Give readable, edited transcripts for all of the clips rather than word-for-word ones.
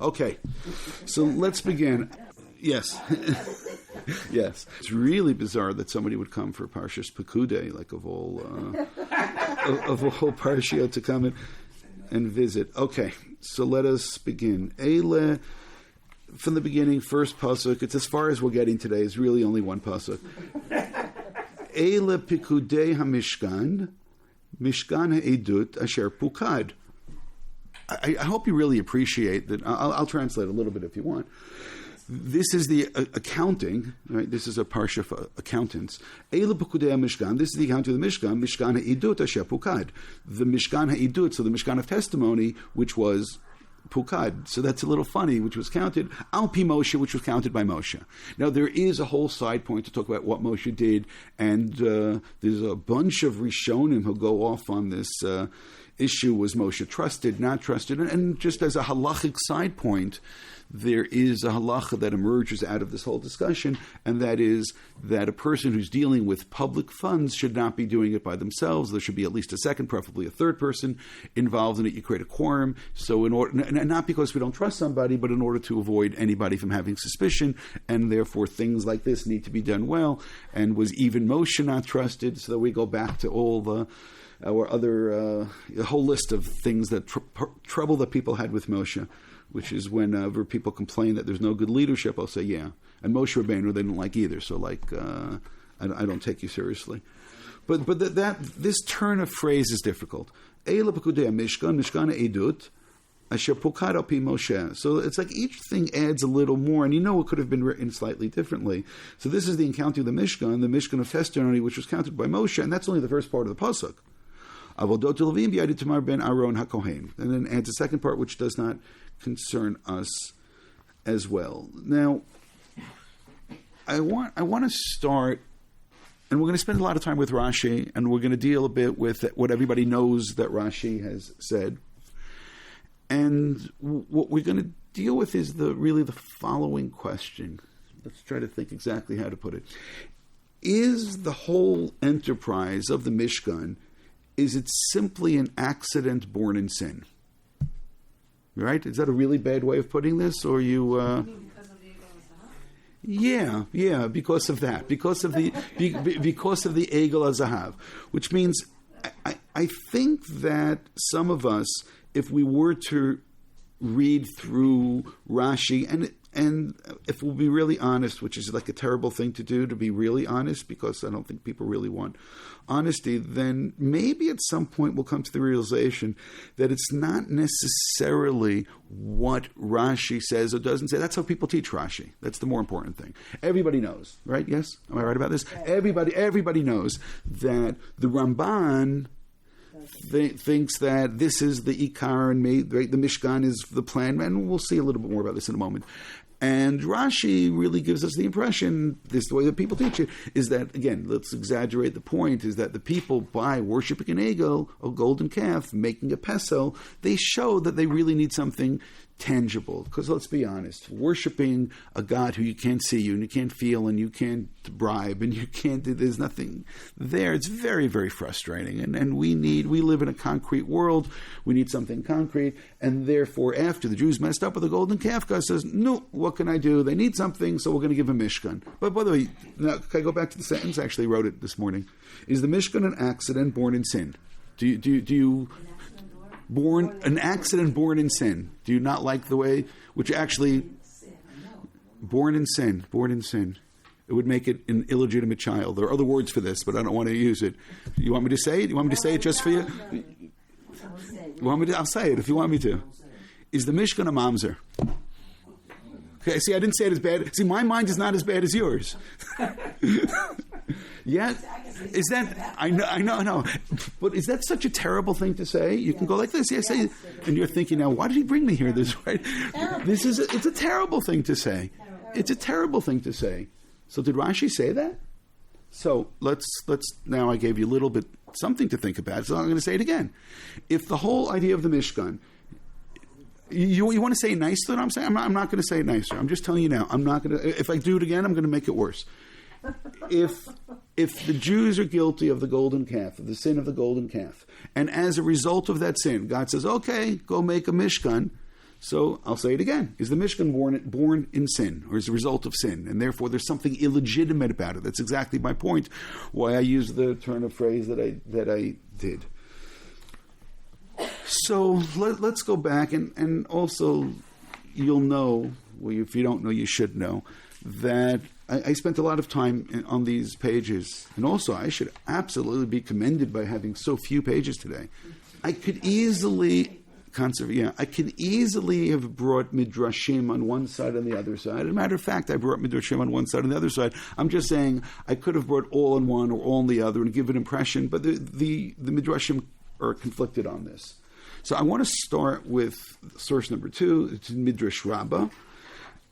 Okay, so let's begin. Yes. Yes. It's really bizarre that somebody would come for Parshas Pekudei, like of all Parshat, to come and visit. Okay, so let us begin. Eile, from the beginning, first pasuk. It's as far as we're getting today. It's really only one pasuk. Eile Pekudei HaMishkan, Mishkan HaEdut Asher Pukad. I hope you really appreciate that. I'll translate a little bit if you want. This is the accounting, right? This is a parsha for accountants. Eile Pekudei HaMishkan. This is the accounting of the Mishkan. Mishkan HaEdut Asher Pukad. The Mishkan HaEdut, so the Mishkan of testimony, which was Pukad. So that's a little funny, which was counted. Al Pi Moshe, which was counted by Moshe. Now, there is a whole side point to talk about what Moshe did, and there's a bunch of Rishonim who go off on this issue. Was Moshe trusted, not trusted? And just as a halachic side point, there is a halacha that emerges out of this whole discussion, and that is that a person who's dealing with public funds should not be doing it by themselves. There should be at least a second, preferably a third person involved in it. You create a quorum. So in order, and not because we don't trust somebody, but in order to avoid anybody from having suspicion, and therefore things like this need to be done well. And was even Moshe not trusted? So that we go back to all our other, a whole list of things that trouble that people had with Moshe, which is whenever people complain that there's no good leadership, I'll say, yeah. And Moshe Rabbeinu, they don't like either. So, I don't take you seriously. But this turn of phrase is difficult. Eile Pekudei HaMishkan, Mishkan HaEdut, Asher Pukad Al Pi Moshe. So it's like each thing adds a little more, and it could have been written slightly differently. So this is the accounting of the Mishkan of testimony, which was counted by Moshe, and that's only the first part of the pasuk. Avodot Levim B'Yadid Tamar Ben Aaron HaKohen. And then adds a second part which does not concern us as well. Now, I want to start, and we're going to spend a lot of time with Rashi, and we're going to deal a bit with what everybody knows that Rashi has said. And what we're going to deal with is really the following question. Let's try to think exactly how to put it. Is the whole enterprise of the Mishkan, is it simply an accident born in sin? Right? Is that a really bad way of putting this? Or you... Because of the Egel HaZahav? Yeah, because of that. Because of the Egel HaZahav. Which means, I think that some of us, if we were to read through Rashi, and if we'll be really honest, which is like a terrible thing to do, to be really honest, because I don't think people really want honesty, then maybe at some point we'll come to the realization that it's not necessarily what Rashi says or doesn't say. That's how people teach Rashi. That's the more important thing. Everybody knows, right? Yes? Am I right about this? Everybody knows that the Ramban thinks that this is the Ikar, and the Mishkan is the plan, and we'll see a little bit more about this in a moment. And Rashi really gives us the impression, this is the way that people teach it, is that, again, let's exaggerate the point, is that the people, by worshipping an Egel, a golden calf, making a pesel, they show that they really need something tangible. Because let's be honest, worshipping a God who you can't see, and you can't feel, and you can't bribe, and you can't, there's nothing there. It's very, very frustrating. And we live in a concrete world. We need something concrete. And therefore, after the Jews messed up with the golden calf, God says, no, what can I do? They need something, so we're going to give a Mishkan. But by the way, now, can I go back to the sentence? I actually wrote it this morning. Is the Mishkan an accident born in sin? Do you an accident born in sin? Do you not like the way, which actually, born in sin. It would make it an illegitimate child. There are other words for this, but I don't want to use it. You want me to say it? You want me to say it just for you? I'll say it if you want me to. Is the Mishkan a mamzer? Okay, see, I didn't say it as bad. See, my mind is not as bad as yours. Yeah, is that? I know. But is that such a terrible thing to say? You can go like this, yes, and you're thinking now, why did he bring me here this way? It's a terrible thing to say. It's a terrible thing to say. So did Rashi say that? So let's now I gave you a little bit something to think about, so I'm going to say it again. If the whole idea of the Mishkan, you want to say it nicer than I'm saying? I'm not going to say it nicer. I'm just telling you now. I'm not going to. If I do it again, I'm going to make it worse. If the Jews are guilty of the golden calf, of the sin of the golden calf, and as a result of that sin, God says, okay, go make a Mishkan, So I'll say it again. Is the Mishkan born in sin, or is a result of sin? And therefore there's something illegitimate about it. That's exactly my point, why I used the turn of phrase that I did. So let's go back, and also you'll know, well, if you don't know, you should know, that I spent a lot of time on these pages, and also I should absolutely be commended by having so few pages today. I could easily have brought midrashim on one side and the other side. As a matter of fact, I brought midrashim on one side and the other side. I'm just saying I could have brought all on one or all on the other and give an impression, but the midrashim are conflicted on this. So I want to start with source number 2. It's Midrash Rabbah.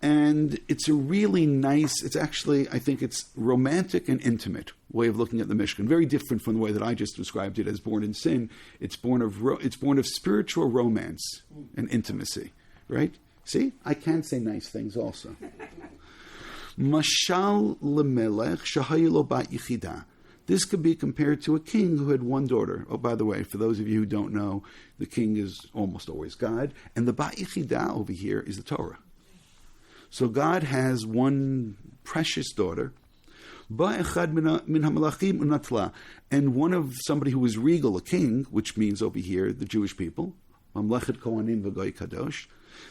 And it's a really nice, it's actually, I think it's romantic and intimate way of looking at the Mishkan. Very different from the way that I just described it as born in sin. It's born of spiritual romance and intimacy, right? See, I can say nice things also. Mashal lemelech shahayilo bat yichida. This could be compared to a king who had one daughter. Oh, by the way, for those of you who don't know, the king is almost always God. And the bat yichida over here is the Torah. So God has one precious daughter, and one of somebody who was regal, a king, which means over here the Jewish people, Mamlechet Kohanim v'Goy Kadosh.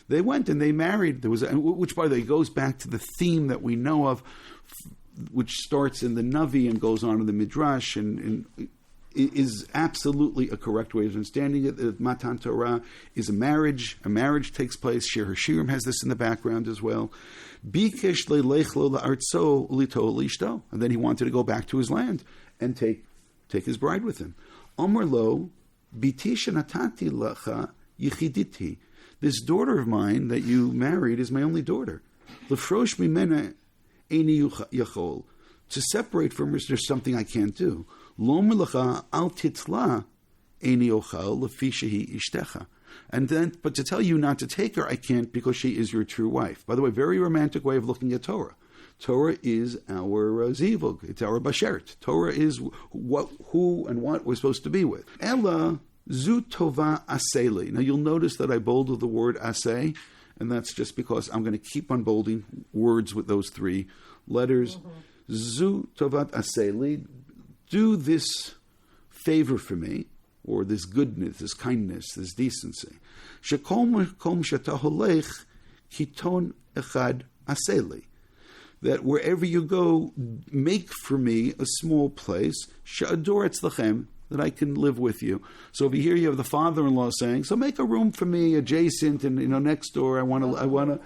They went and they married. Which, by the way, goes back to the theme that we know of, which starts in the Navi and goes on in the Midrash, and is absolutely a correct way of understanding it. That Matan Torah is a marriage. A marriage takes place. Shir HaShirim has this in the background as well. Bikesh leilech lo la'artzo ulito lishto. And then he wanted to go back to his land and take his bride with him. Omer lo biti shenatati lacha yichiditi. This daughter of mine that you married is my only daughter. Lefrosh mimena eini yachol. To separate from her, there's something I can't do. Lo melacha al titla eini ochal lefi shehi ishtecha. And then, but to tell you not to take her, I can't because she is your true wife. By the way, very romantic way of looking at Torah. Torah is our zivug. It's our bashert. Torah is who and what we're supposed to be with. Ella zu tova aseli. Now you'll notice that I bolded the word aseh, and that's just because I'm going to keep on bolding words with those 3 letters. Zu tovat aseli. Do this favor for me, or this goodness, this kindness, this decency. Shekom shata holech kiton echad aseli. That wherever you go, make for me a small place, she'ador etzlachem, that I can live with you. So over here you have the father-in-law saying, so make a room for me adjacent and next door. I want to.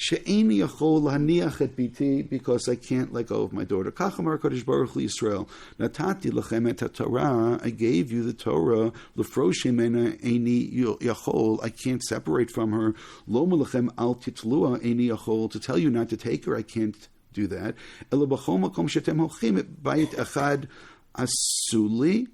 She'eni yachol haniach et biti, because I can't let go of my daughter. Kachamar Kadosh Baruch Hu Yisrael natati lachem et Torah. I gave you the Torah. Lefrosh mena eini yachol. I can't separate from her. Lo melachem al titlua eini yachol. To tell you not to take her, I can't do that. Ela b'chol makom shetem holchim et bayit echad asuli.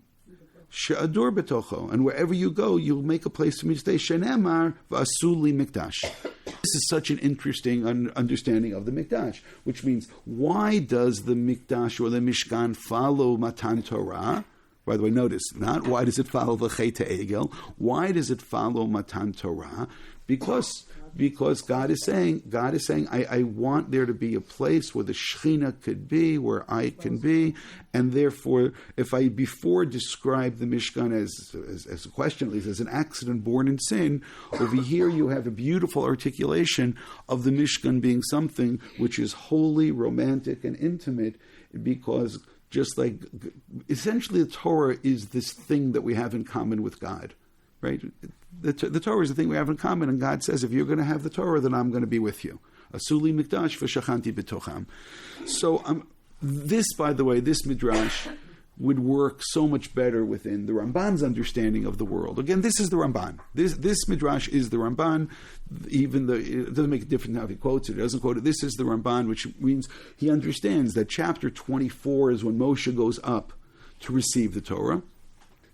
She'ador betocho, and wherever you go, you'll make a place for me to stay. Shenemar v'asuli mikdash. This is such an interesting understanding of the mikdash, which means why does the mikdash or the mishkan follow Matan Torah? By the way, notice not why does it follow the Chet Egel. Why does it follow Matan Torah? Because God is saying, I want there to be a place where the Shekhinah could be, where I can be, and therefore, if I before described the Mishkan as a question, at least as an accident born in sin, over here you have a beautiful articulation of the Mishkan being something which is holy, romantic, and intimate, because just like, essentially the Torah is this thing that we have in common with God, right? The Torah is the thing we have in common, and God says, if you're going to have the Torah, then I'm going to be with you. Asuli mikdash v'shachanti b'tocham. So this, by the way, this midrash would work so much better within the Ramban's understanding of the world. Again, this is the Ramban. This midrash is the Ramban, even though it doesn't make a difference how he quotes it. He doesn't quote it. This is the Ramban, which means he understands that chapter 24 is when Moshe goes up to receive the Torah.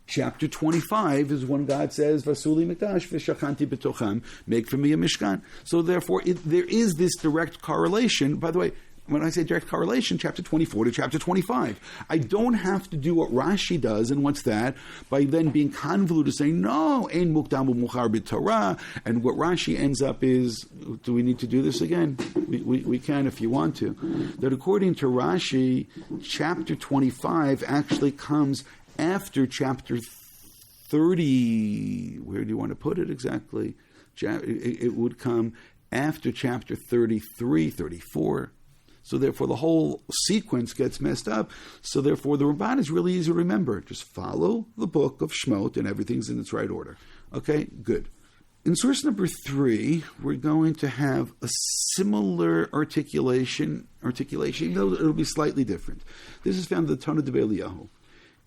Chapter 25 is when God says, Vasuli mikdash v'shachanti b'tocham, make for me a mishkan. So therefore, there is this direct correlation. By the way, when I say direct correlation, chapter 24 to chapter 25. I don't have to do what Rashi does, and what's that? By then being convoluted, saying, no, ein mukdam u'muchar b'Torah, and what Rashi ends up is, do we need to do this again? We can if you want to. That according to Rashi, chapter 25 actually comes after chapter 30. Where do you want to put it exactly? It would come after chapter 33, 34. So therefore the whole sequence gets messed up. So therefore the Ramban is really easy to remember. Just follow the book of Shemot and everything's in its right order. Okay, good. In source number 3, we're going to have a similar articulation, even though it'll be slightly different. This is found in the Tanna de Beliyahu.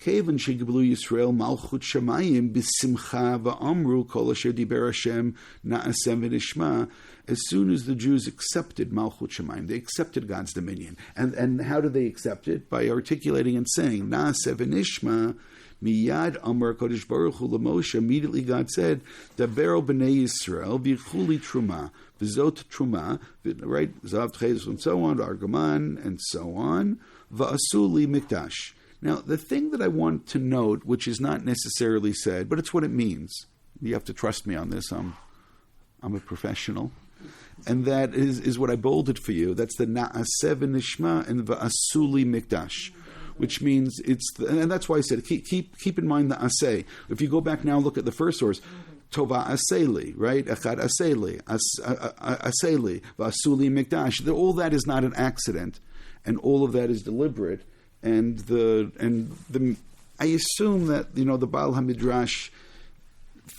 Kevan shegiblu Yisrael malchut shamayim b'simcha va'amru kol asher diber Hashem na'asem v'nishma. As soon as the Jews accepted malchut shamayim, they accepted God's dominion. And how do they accept it? By articulating and saying na'asem v'nishma. Miyad Amar Kodesh Baruch Hu LaMoshe. Immediately God said, Dabero b'nei Yisrael v'chuli truma v'zot truma, right? Zav Tchezus and so on, Argaman and so on. Va'asuli mikdash. Now, the thing that I want to note, which is not necessarily said, but it's what it means. You have to trust me on this. I'm a professional. And that is what I bolded for you. That's the Na'aseh v'nishma and Va'asuli mikdash, which means and that's why I said, keep in mind the Aseh. If you go back now and look at the first source, Tova Aseli, right? Echad Aseli, Aseli, Va'asuli mikdash. All that is not an accident, and all of that is deliberate. And I assume that the Baal HaMidrash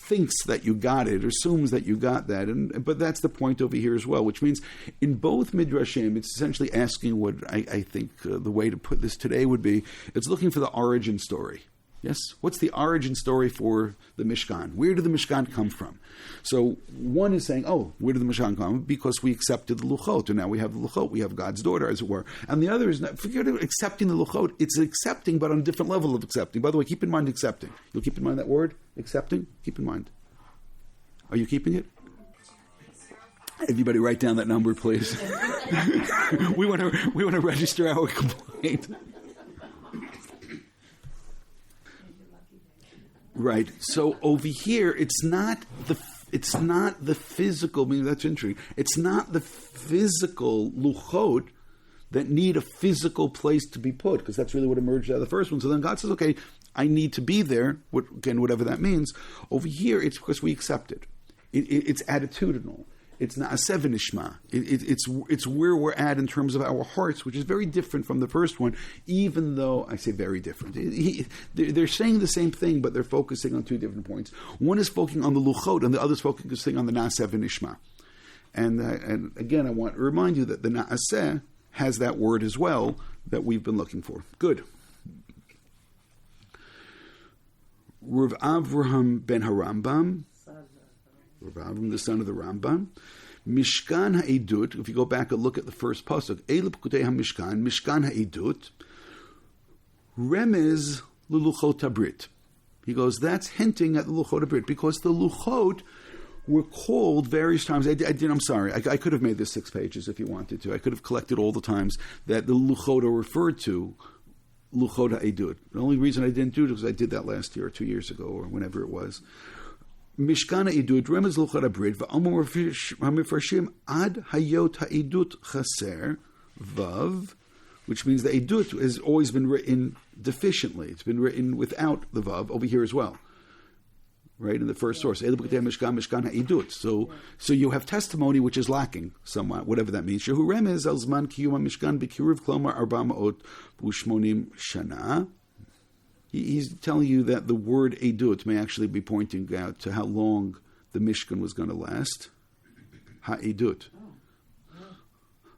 thinks that you got it, assumes that you got that, but that's the point over here as well. Which means in both midrashim, it's essentially asking what I think the way to put this today would be. It's looking for the origin story. Yes, what's the origin story for the Mishkan? Where did the Mishkan come from? So one is saying, where did the Mishkan come? Because we accepted the Luchot, and now we have the Luchot, we have God's daughter, as it were. And the other is, forget accepting the Luchot, it's accepting, but on a different level of accepting. By the way, keep in mind accepting. You'll keep in mind that word, accepting? Keep in mind. Are you keeping it? Everybody write down that number, please. we want to register our complaint. Right. So over here, it's not the physical. I mean, that's interesting. It's not the physical luchot that need a physical place to be put, because that's really what emerged out of the first one. So then God says, okay, I need to be there. Again, whatever that means. Over here, it's because we accept it. It's attitudinal. It's not a sevenishma. It's where we're at in terms of our hearts, which is very different from the first one, even though I say very different. They're saying the same thing, but they're focusing on two different points. One is focusing on the luchot, and the other is focusing on the na'aseh v'nishma. And again, I want to remind you that the na'aseh has that word as well that we've been looking for. Good. Rav Avraham ben Harambam, Rav, the son of the Rambam. Mishkan ha'edut, if you go back and look at the first pasuk, Eile Pekudei ha'mishkan, Mishkan ha'edut, remez l'luchot habrit. He goes, that's hinting at the luchot habrit, because the luchot were called various times. I'm sorry, I could have made this 6 pages if you wanted to. I could have collected all the times that the luchot are referred to, luchot ha'edut. The only reason I didn't do it is because I did that last year or 2 years ago or whenever it was. Mishkan ha'edut, remez luchot habrit, v'amor ha'mefarshim ad hayot ha'edut chaser, vav, which means the edut has always been written deficiently. It's been written without the vav over here as well. Right, in the first source. Mishkan ha'edut. So you have testimony which is lacking somewhat, whatever that means. Shehu remez al zman kiyum ha'mishkan b'kiruv klomar 480 shana. He's telling you that the word edut may actually be pointing out to how long the Mishkan was going to last. Ha'edut.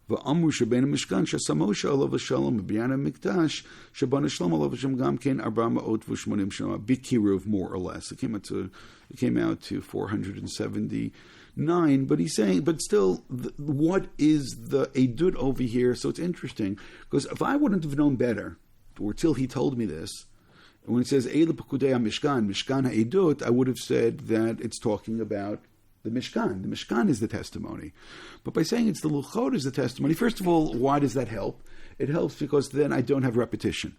V'amru shebein ha'mishkan shesamosha alav v'shalom v'b'yan ha'mikdash sheban ha'shalom alav v'shalom gam ken 480 shana b'kiruv, more or less. It came out to 479. But he's saying, but still, what is the edut over here? So it's interesting, because if I wouldn't have known better, or till he told me this, when it says Eile Pekudei HaMishkan, Mishkan HaEdut, I would have said that it's talking about the Mishkan. The Mishkan is the testimony. But by saying it's the Luchot is the testimony, first of all, why does that help? It helps because then I don't have repetition.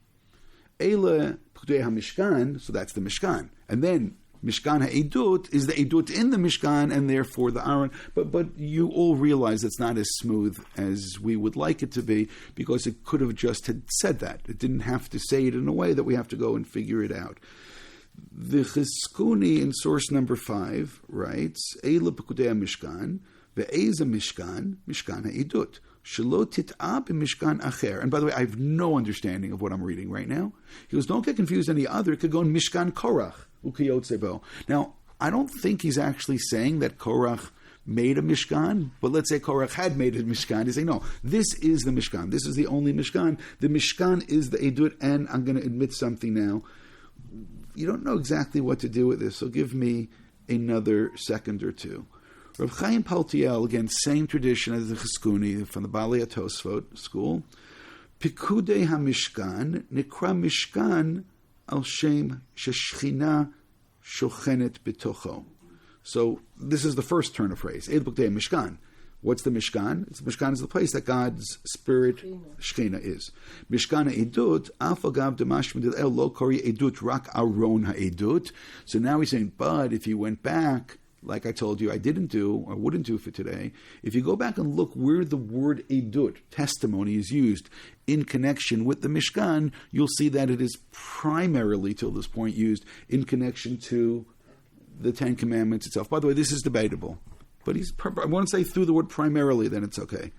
Eile Pekudei HaMishkan, so that's the Mishkan. And then Mishkan HaEdut is the Edut in the Mishkan, and therefore the Aaron. But you all realize it's not as smooth as we would like it to be, because it could have just had said that. It didn't have to say it in a way that we have to go and figure it out. The Chizkuni in source number 5 writes, Eile Pekudei HaMishkan, Ve'eza Mishkan, Mishkan HaEdut. Mishkan acher. And by the way, I have no understanding of what I'm reading right now. He goes, don't get confused any other. It could go in Mishkan Korach, Ukiyotzebo. Now, I don't think he's actually saying that Korach made a Mishkan, but let's say Korach had made a Mishkan. He's saying, no, this is the Mishkan. This is the only Mishkan. The Mishkan is the Edut, and I'm going to admit something now. You don't know exactly what to do with this, so give me another second or two. Rav Chaim Paltiel, again, same tradition as the Chizkuni from the Balei HaTosfot school. Pekudei HaMishkan, Nikra Mishkan al Shem Sheshchina Shochenet B'tocho. So this is the first turn of phrase. Eil Pekudei HaMishkan. What's the Mishkan? The Mishkan is the place that God's Spirit, Shechina, is. Mishkan HaEdut, Af Agav Damashim Dil El Lo Kori Edut Rak Aron HaEdut. So now he's saying, but if you went back, like I told you I didn't do, or wouldn't do for today, if you go back and look where the word edut, testimony, is used in connection with the Mishkan, you'll see that it is primarily, till this point, used in connection to the Ten Commandments itself. By the way, this is debatable, but I want to say through the word primarily, then it's okay.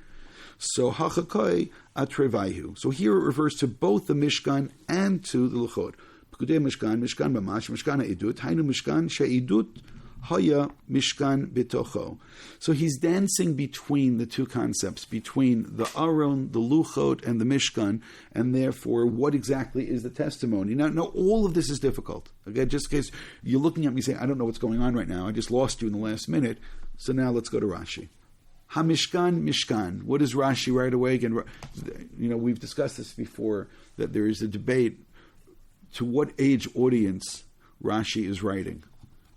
So, hachakoi atrevaihu. So here it refers to both the Mishkan and to the Luchot. Pekudei Mishkan, Mishkan Mamash, Mishkan HaEdut, Hainu Mishkan she'edut Haya Mishkan Bitocho. So he's dancing between the two concepts, between the Aron, the Luchot, and the Mishkan, and therefore, what exactly is the testimony? Now, all of this is difficult. Okay, just in case you're looking at me saying, I don't know what's going on right now, I just lost you in the last minute, so now let's go to Rashi. HaMishkan, Mishkan. What is Rashi right away? Again, we've discussed this before, that there is a debate to what age audience Rashi is writing.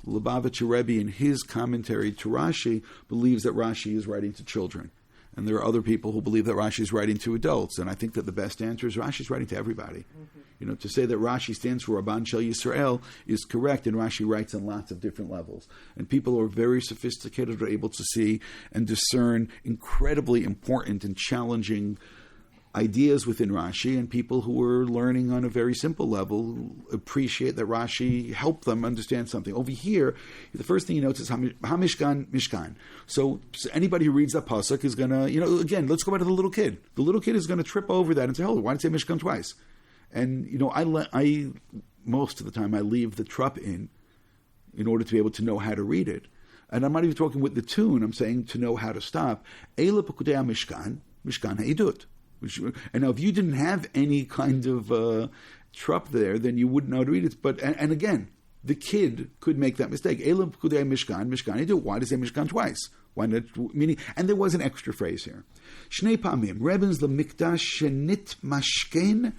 Lubavitcher Rebbe, in his commentary to Rashi, believes that Rashi is writing to children. And there are other people who believe that Rashi is writing to adults. And I think that the best answer is Rashi is writing to everybody. Mm-hmm. To say that Rashi stands for Rabban Shel Yisrael is correct, and Rashi writes on lots of different levels. And people who are very sophisticated are able to see and discern incredibly important and challenging ideas within Rashi, and people who are learning on a very simple level appreciate that Rashi helped them understand something. Over here, the first thing he notes is HaMishkan, Mishkan. So anybody who reads that pasuk is going to, again, let's go back to the little kid. The little kid is going to trip over that and say, why did it say Mishkan twice? And, I most of the time, I leave the trup in order to be able to know how to read it. And I'm not even talking with the tune, I'm saying to know how to stop. Eile Pekudei HaMishkan, Mishkan HaEdut. And now, if you didn't have any kind of trup there, then you wouldn't know how to read it. But and again, the kid could make that mistake. Elam Pekudei Mishkan, Mishkan Edu. Why does it say Mishkan twice? Why not? Meaning, and there was an extra phrase here. Shnei Pamim Rebens LeMikdash Shenit Mashken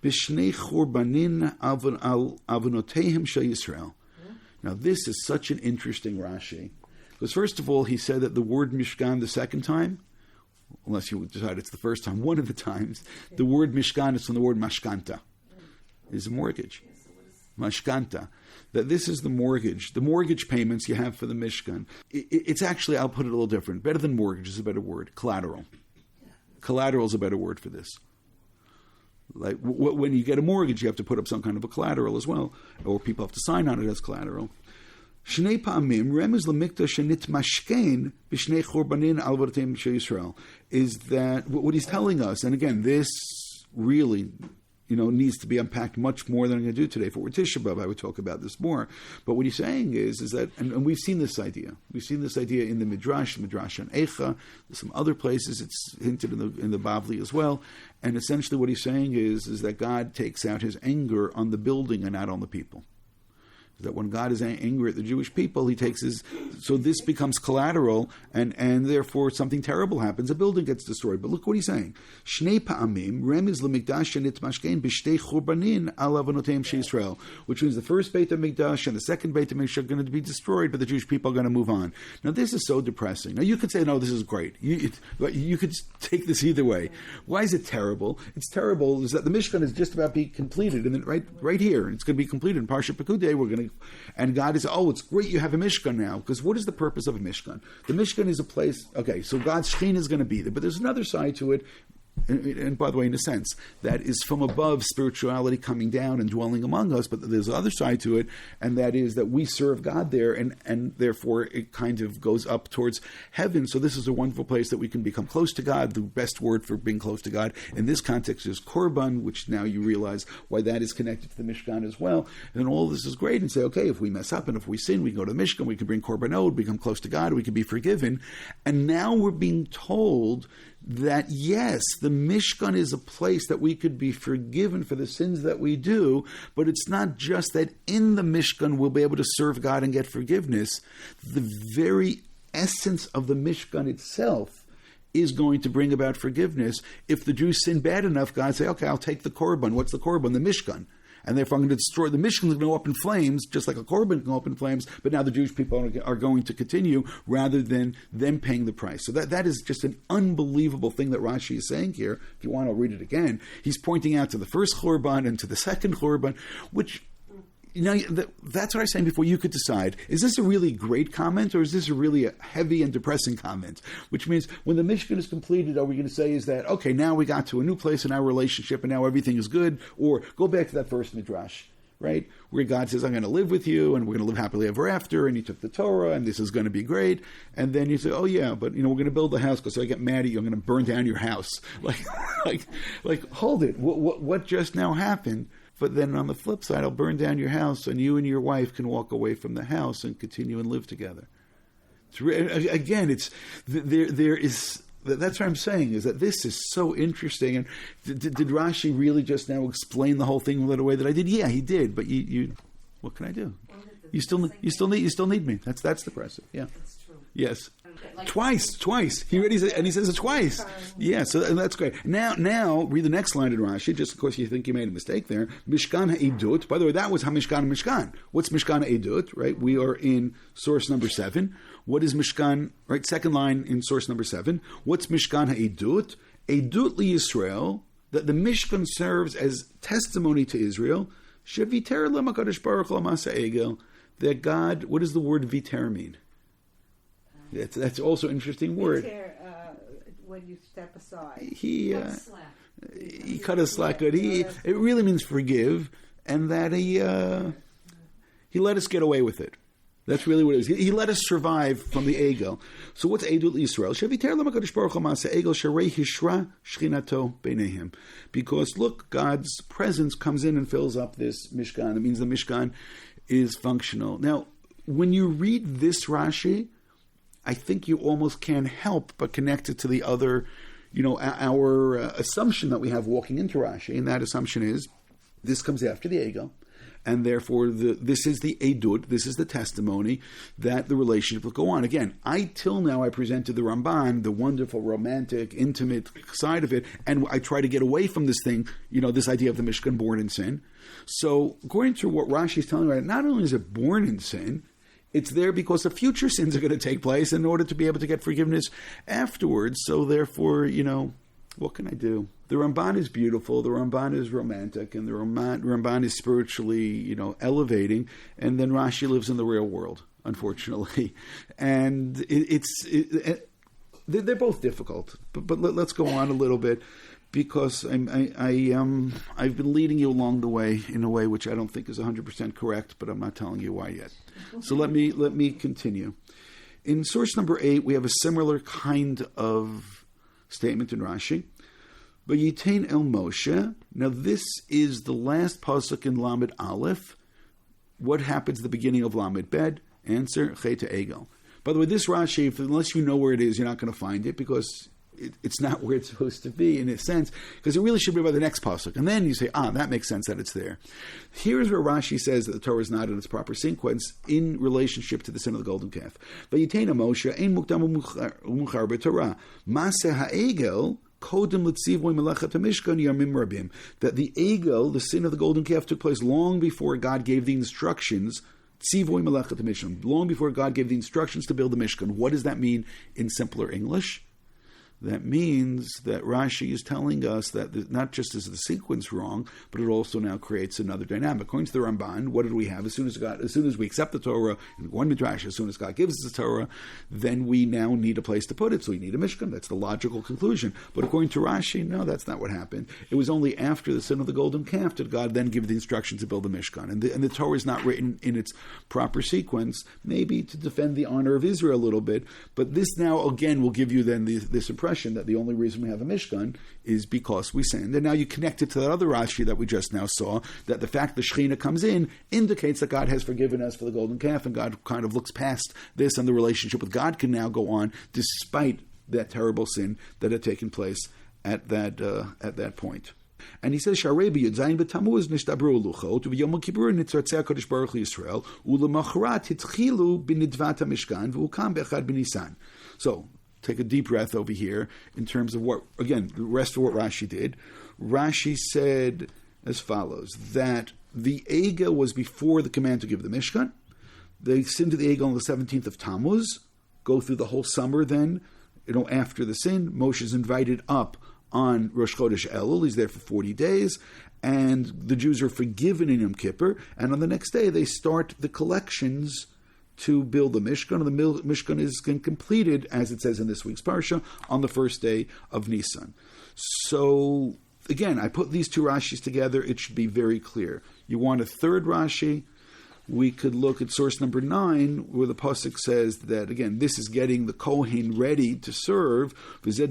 B'Shnei Churbanin Avonoteihem Shel Yisrael. Now, this is such an interesting Rashi, because first of all, he said that the word Mishkan the second time, unless you decide it's the first time, one of the times, the word Mishkan is from the word Mashkanta, is a mortgage. Mashkanta. That this is the mortgage payments you have for the Mishkan. It's actually, I'll put it a little different. Better than mortgage is a better word. Collateral. Collateral is a better word for this. Like when you get a mortgage, you have to put up some kind of a collateral as well, or people have to sign on it as collateral. Shnei pa'amim remez lemikdash shenit mashkein b'shnei churbanin al v'ratim shel Yisrael, is that what he's telling us, and again, this really, needs to be unpacked much more than I'm going to do today. If it were Tisha B'Av, I would talk about this more. But what he's saying is that, and we've seen this idea. We've seen this idea in the Midrash on Eicha, some other places. It's hinted in the Bavli as well. And essentially, what he's saying is that God takes out His anger on the building and not on the people. That when God is angry at the Jewish people, he takes so this becomes collateral, and therefore something terrible happens. A building gets destroyed. But look what he's saying. Shnei pa'amim remiz lemikdash shenitmashkein b'shtei churbanin al avonoteim she'Yisrael, which means the first Beit HaMikdash and the second Beit HaMikdash are going to be destroyed, but the Jewish people are going to move on. Now this is so depressing. Now you could say, no, this is great. You could take this either way. Why is it terrible? It's terrible is that the Mishkan is just about being completed, and then right here, it's going to be completed in Parshat Pekudei. We're going to, and God is, it's great you have a Mishkan now, because what is the purpose of a Mishkan? The Mishkan is a place, okay, so God's Shekhinah is going to be there, but there's another side to it. And by the way, in a sense, that is from above spirituality coming down and dwelling among us, but there's another side to it, and that is that we serve God there, and therefore it kind of goes up towards heaven. So this is a wonderful place that we can become close to God. The best word for being close to God in this context is korban, which now you realize why that is connected to the Mishkan as well. And all this is great, and say, okay, if we mess up and if we sin, we go to the Mishkan, we can bring korbanot, become close to God, we can be forgiven. And now we're being told that yes, the Mishkan is a place that we could be forgiven for the sins that we do, but it's not just that in the Mishkan we'll be able to serve God and get forgiveness. The very essence of the Mishkan itself is going to bring about forgiveness. If the Jews sin bad enough, God say, okay, I'll take the korban. What's the korban? The Mishkan. And therefore I'm going to destroy the Mishkan, is going to go up in flames, just like a korban can go up in flames, but now the Jewish people are going to continue rather than them paying the price. So that is just an unbelievable thing that Rashi is saying here. If you want, I'll read it again. He's pointing out to the first korban and to the second korban, which, that's what I was saying before. You could decide, is this a really great comment or is this a really heavy and depressing comment? Which means when the Mishkan is completed, are we going to say is that, okay, now we got to a new place in our relationship and now everything is good? Or go back to that first Midrash, right? Where God says, I'm going to live with you and we're going to live happily ever after, and you took the Torah and this is going to be great. And then you say, oh yeah, but we're going to build the house because I get mad at you, I'm going to burn down your house. Like hold it. What just now happened? But then on the flip side, I'll burn down your house and you and your wife can walk away from the house and continue and live together. Again, there is, that's what I'm saying, is that this is so interesting. And did Rashi really just now explain the whole thing the way that I did? Yeah, he did. But you what can I do? You still need me. That's depressive. Yeah. That's true. Yes. Twice. He already said, and he says it twice. Yeah, so that's great. Now read the next line in Rashi, just of course you think you made a mistake there. Mishkan ha'edut. By the way, that was Mishkan. What's Mishkan ha'edut, right? We are in source number 7. What is Mishkan, right? Second line in source number 7. What's Mishkan ha'edut? Edut liYisrael, that the Mishkan serves as testimony to Israel. Sheviter lemakadosh baruch l'masa egel. That God, what does the word viter mean? That's also an interesting word. When you step aside. He cut us slack. It really means forgive, and that he let us get away with it. That's really what it is. He let us survive from the egel. So what's edut Yisrael? Because look, God's presence comes in and fills up this Mishkan. It means the Mishkan is functional. Now, when you read this Rashi, I think you almost can't help but connect it to the other, our assumption that we have walking into Rashi, and that assumption is this comes after the egel, and therefore this is the edut, this is the testimony that the relationship will go on. Again, till now I presented the Ramban, the wonderful, romantic, intimate side of it, and I try to get away from this thing, this idea of the Mishkan born in sin. So according to what Rashi is telling right, not only is it born in sin, it's there because the future sins are going to take place in order to be able to get forgiveness afterwards. So therefore, what can I do? The Ramban is beautiful, the Ramban is romantic, and the Ramban is spiritually, elevating, and then Rashi lives in the real world, unfortunately. And they're both difficult, but let's go on a little bit, because I've been leading you along the way in a way which I don't think is 100% correct, but I'm not telling you why yet. So let me continue. In source number 8, we have a similar kind of statement in Rashi. Vayitain el Moshe. Now this is the last pasuk in Lamed Aleph. What happens at the beginning of Lamed Bed? Answer, Chet Egel. By the way, this Rashi, unless you know where it is, you're not going to find it, because it's not where it's supposed to be in a sense, because it really should be by the next pasuk. And then you say, that makes sense that it's there. Here's where Rashi says that the Torah is not in its proper sequence in relationship to the sin of the golden calf. Vayitena Moshe ein mukdam umuchar b'Torah maseh ha'egel kodem l'tzivoy melechet hamishkan yamim rabim. That the egel, the sin of the golden calf, took place long before God gave the instructions. Tzivoy melechet hamishkan, long before God gave the instructions to build the Mishkan. What does that mean in simpler English? That means that Rashi is telling us that not just is the sequence wrong, but it also now creates another dynamic. According to the Ramban, what did we have? As soon as we accept the Torah, in one midrash, as soon as God gives us the Torah, then we now need a place to put it. So we need a Mishkan. That's the logical conclusion. But according to Rashi, no, that's not what happened. It was only after the sin of the golden calf did God then give the instructions to build the Mishkan. And the Torah is not written in its proper sequence, maybe to defend the honor of Israel a little bit. But this now, again, will give you then this impression that the only reason we have a Mishkan is because we sinned. And now you connect it to that other Rashi that we just now saw, that the fact the Shekhinah comes in indicates that God has forgiven us for the golden calf, and God kind of looks past this, and the relationship with God can now go on despite that terrible sin that had taken place at that point. And he says, "Sharei b'Yudzayin b'Tammuz nishtabru luchot v'Yom Kippur nitzratzeh HaKadosh Baruch Hu Yisrael u'lemachrat hitchilu b'nidvat HaMishkan v'ukam b'echad b'Nisan." So, take a deep breath over here in terms of what, again, the rest of what Rashi did. Rashi said as follows, that the Egel was before the command to give the Mishkan. They sin to the Egel on the 17th of Tammuz, go through the whole summer then, after the sin. Moshe is invited up on Rosh Chodesh Elul. He's there for 40 days, and the Jews are forgiven in Yom Kippur, and on the next day they start the collections to build the Mishkan, and the Mishkan is completed, as it says in this week's Parsha, on the first day of Nisan. So, again, I put these two Rashis together, it should be very clear. You want a third Rashi? We could look at source number 9, where the Pasuk says that, again, this is getting the Kohen ready to serve. What do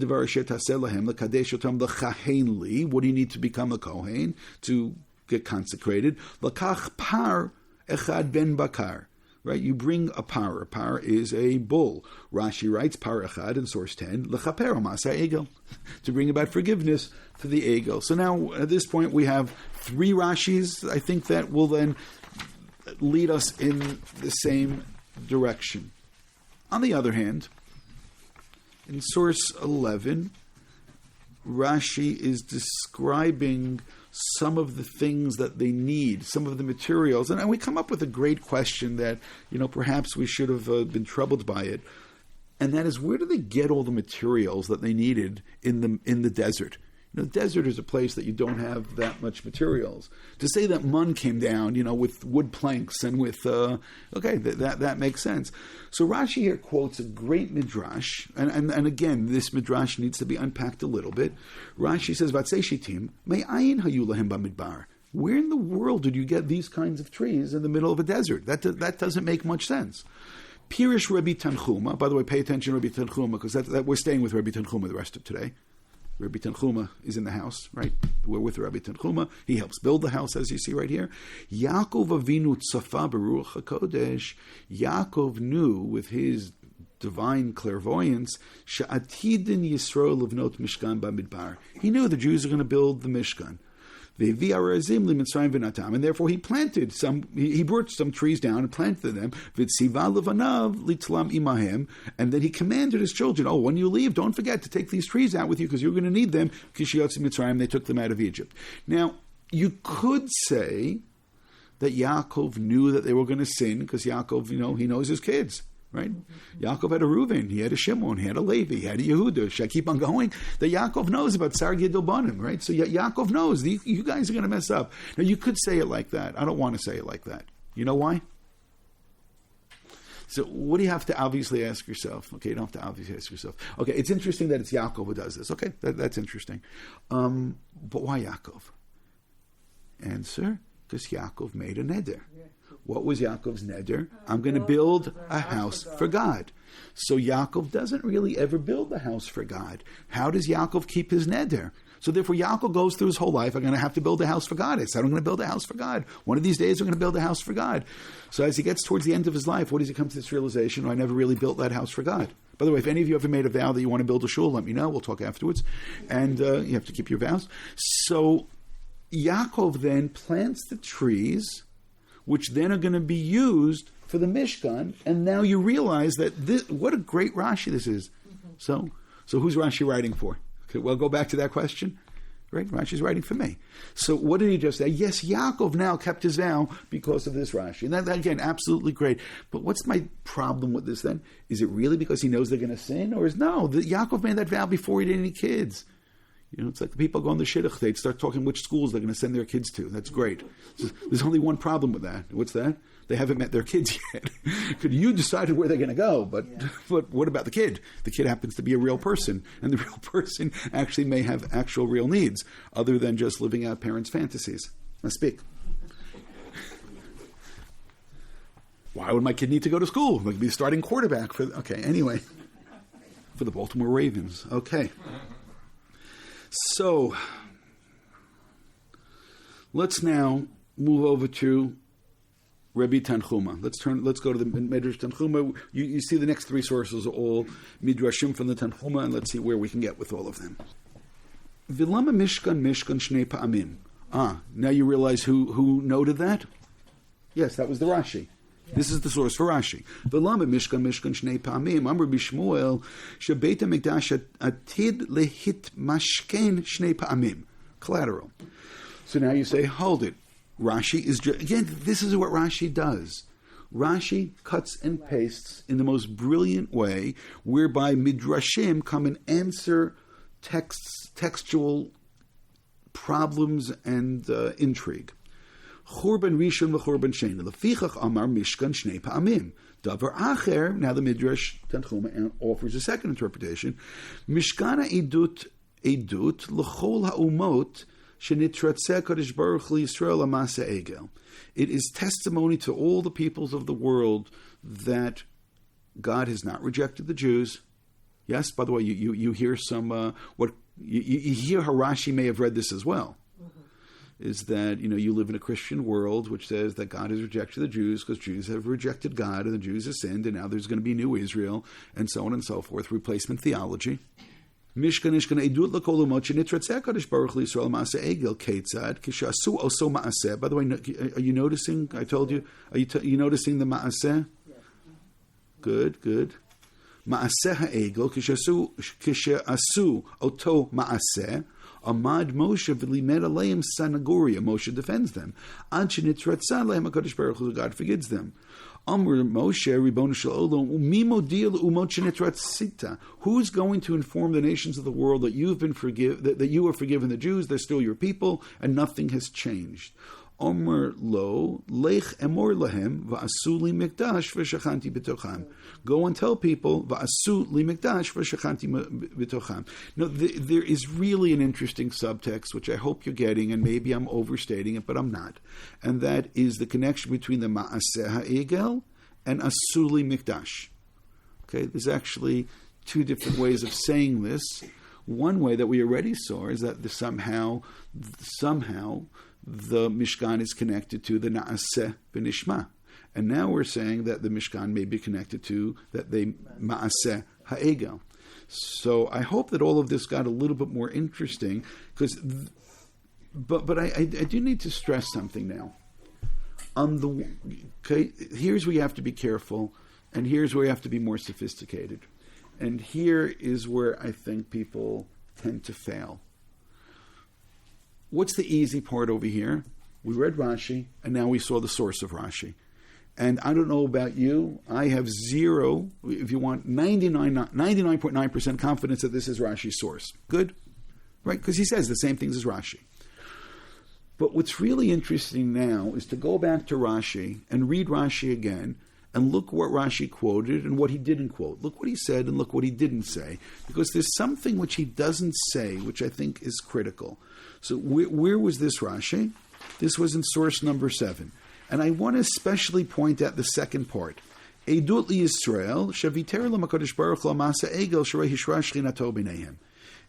you need to become a Kohen? To get consecrated. Lakach par echad ben bakar. Right, you bring a par. A par is a bull. Rashi writes par echad in source 10, lechaper masa egel, to bring about forgiveness for the egel. So now at this point we have 3 Rashis. I think that will then lead us in the same direction. On the other hand, in source 11, Rashi is describing some of the things that they need, some of the materials. And we come up with a great question that, perhaps we should have been troubled by it. And that is, where do they get all the materials that they needed in the desert? The desert is a place that you don't have that much materials. To say that Mun came down, with wood planks and with, that makes sense. So Rashi here quotes a great midrash, and again, this midrash needs to be unpacked a little bit. Rashi says, "Vatzei shitim me'ayin hayu lahem b'midbar." Where in the world did you get these kinds of trees in the middle of a desert? That doesn't make much sense. Pirish Rabbi Tanchuma. By the way, pay attention to Rabbi Tanchuma, because that we're staying with Rabbi Tanchuma the rest of today. Rabbi Tanchuma is in the house, right? We're with Rabbi Tanchuma. He helps build the house, as you see right here. Yaakov Avinu tzafa beruach hakodesh. Yaakov knew with his divine clairvoyance, she'atidin Yisrael livnot mishkan b'midbar. He knew the Jews are going to build the Mishkan. And therefore he planted he brought some trees down and planted them. And then he commanded his children, when you leave, don't forget to take these trees out with you, because you're going to need them. They took them out of Egypt. Now, you could say that Yaakov knew that they were going to sin, because Yaakov, he knows his kids. Right? Yaakov had a Reuven, he had a Shimon, he had a Levi, he had a Yehuda. Should I keep on going? That Yaakov knows about Sar Gidel Banim, right? So Yaakov knows, you guys are going to mess up. Now you could say it like that. I don't want to say it like that. You know why? So what do you have to obviously ask yourself? Okay, you don't have to obviously ask yourself. Okay, it's interesting that it's Yaakov who does this. Okay, that's interesting. But why Yaakov? Answer, because Yaakov made a neder. What was Yaakov's neder? I'm going to build a house for God. So Yaakov doesn't really ever build the house for God. How does Yaakov keep his neder? So therefore Yaakov goes through his whole life, I'm going to have to build a house for God. He said, I'm going to build a house for God. One of these days I'm going to build a house for God. So as he gets towards the end of his life, what does he come to this realization? I never really built that house for God. By the way, if any of you ever made a vow that you want to build a shul, let me know. We'll talk afterwards. And you have to keep your vows. So Yaakov then plants the trees, which then are going to be used for the Mishkan. And now you realize that what a great Rashi this is. So who's Rashi writing for? Okay, well, go back to that question. Right? Rashi's writing for me. So what did he just say? Yes, Yaakov now kept his vow because of this Rashi. And that again, absolutely great. But what's my problem with this then? Is it really because he knows they're going to sin? Or is no, Yaakov made that vow before he had any kids. It's like the people go on the shidduch, they'd start talking which schools they're going to send their kids to. That's great. So there's only one problem with that. What's that? They haven't met their kids yet. You decided where they're going to go, but what about the kid? The kid happens to be a real person, and the real person actually may have actual real needs, other than just living out parents' fantasies. Now speak. Why would my kid need to go to school? Like be a starting quarterback for the Baltimore Ravens. Okay. So let's now move over to Rabbi Tanchuma. Let's go to the Midrash Tanchuma. You see the next three sources are all Midrashim from the Tanchuma, and let's see where we can get with all of them. Vilama Mishkan Shnei Pa'amim. Now you realize who noted that? Yes, that was the Rashi. Yeah. This is the source for Rashi. Vilama Mishkan Shnei Pa'amim. Amr Bishmuel Shebeit HaMikdash Atid Lehit Mashken Shnei Pa'amim. Collateral. So now you say, hold it. Rashi is again. This is what Rashi does. Rashi cuts and pastes in the most brilliant way, whereby midrashim come and answer textual problems and intrigue. Churban rishon v'churban sheni lefichach amar mishkan shnei pa'amim. Davar acher. Now the Midrash Tanchuma offers a second interpretation. Mishkana edut l'chol ha'umot. It is testimony to all the peoples of the world that God has not rejected the Jews. Yes, by the way, you hear some you hear how Rashi may have read this as well. Mm-hmm. Is that you live in a Christian world which says that God has rejected the Jews because Jews have rejected God and the Jews have sinned, and now there's going to be new Israel and so on and so forth. Replacement theology. Mishkan edut l'kolumot shenitratzeh Kadosh Baruch Hu Yisrael Maaseh Egel Ketzad kishasu oso Maaseh. By the way, are you noticing? I told you. Are you noticing the Maaseh? Yes. Good. Maaseh ha'egel kishasu oto Maaseh. Amad Moshe v'limed aleim sanagoria. Moshe defends them. Ad shenitratzeh lehem Kadosh Baruch Hu. God forgives them. Amr Moshe, Ribbono Shel Olam, umimodil umot shenetratzita. Who's going to inform the nations of the world that you've been that you are forgiven the Jews? They're still your people, and nothing has changed. Amr lo lech emor lahem va'asu li mikdash v'shachanti b'tocham. Go and tell people va'asu li mikdash v'shachanti b'tocham. Now there is really an interesting subtext which I hope you're getting, and maybe I'm overstating it, but I'm not. And that is the connection between the Maaseh ha'egel and asu li mikdash. Okay, there's actually two different ways of saying this. One way that we already saw is that somehow the Mishkan is connected to the Naaseh B'nishma. And now we're saying that the Mishkan may be connected to that they Maaseh Ha'egel. So I hope that all of this got a little bit more interesting, but I do need to stress something now. Here's where you have to be careful, and here's where you have to be more sophisticated. And here is where I think people tend to fail. What's the easy part over here? We read Rashi, and now we saw the source of Rashi. And I don't know about you, I have zero, if you want, 99.9% confidence that this is Rashi's source. Good? Right? Because he says the same things as Rashi. But what's really interesting now is to go back to Rashi and read Rashi again and look what Rashi quoted and what he didn't quote. Look what he said and look what he didn't say. Because there's something which he doesn't say, which I think is critical. So where was this Rashi? This was in source number 7. And I want to especially point out the second part. Edut liYisrael, shaviter l'makadosh baruch hu ma'aseh egel sharei hishra shchinato b'neihem.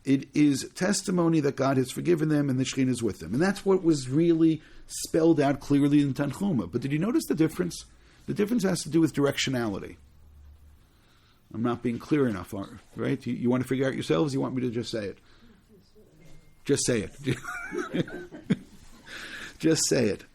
It is testimony that God has forgiven them and the Shekhinah is with them. And that's what was really spelled out clearly in Tanchuma. But did you notice the difference? The difference has to do with directionality. I'm not being clear enough, right? You want to figure out yourselves? You want me to just say it? Just say it. Just say it.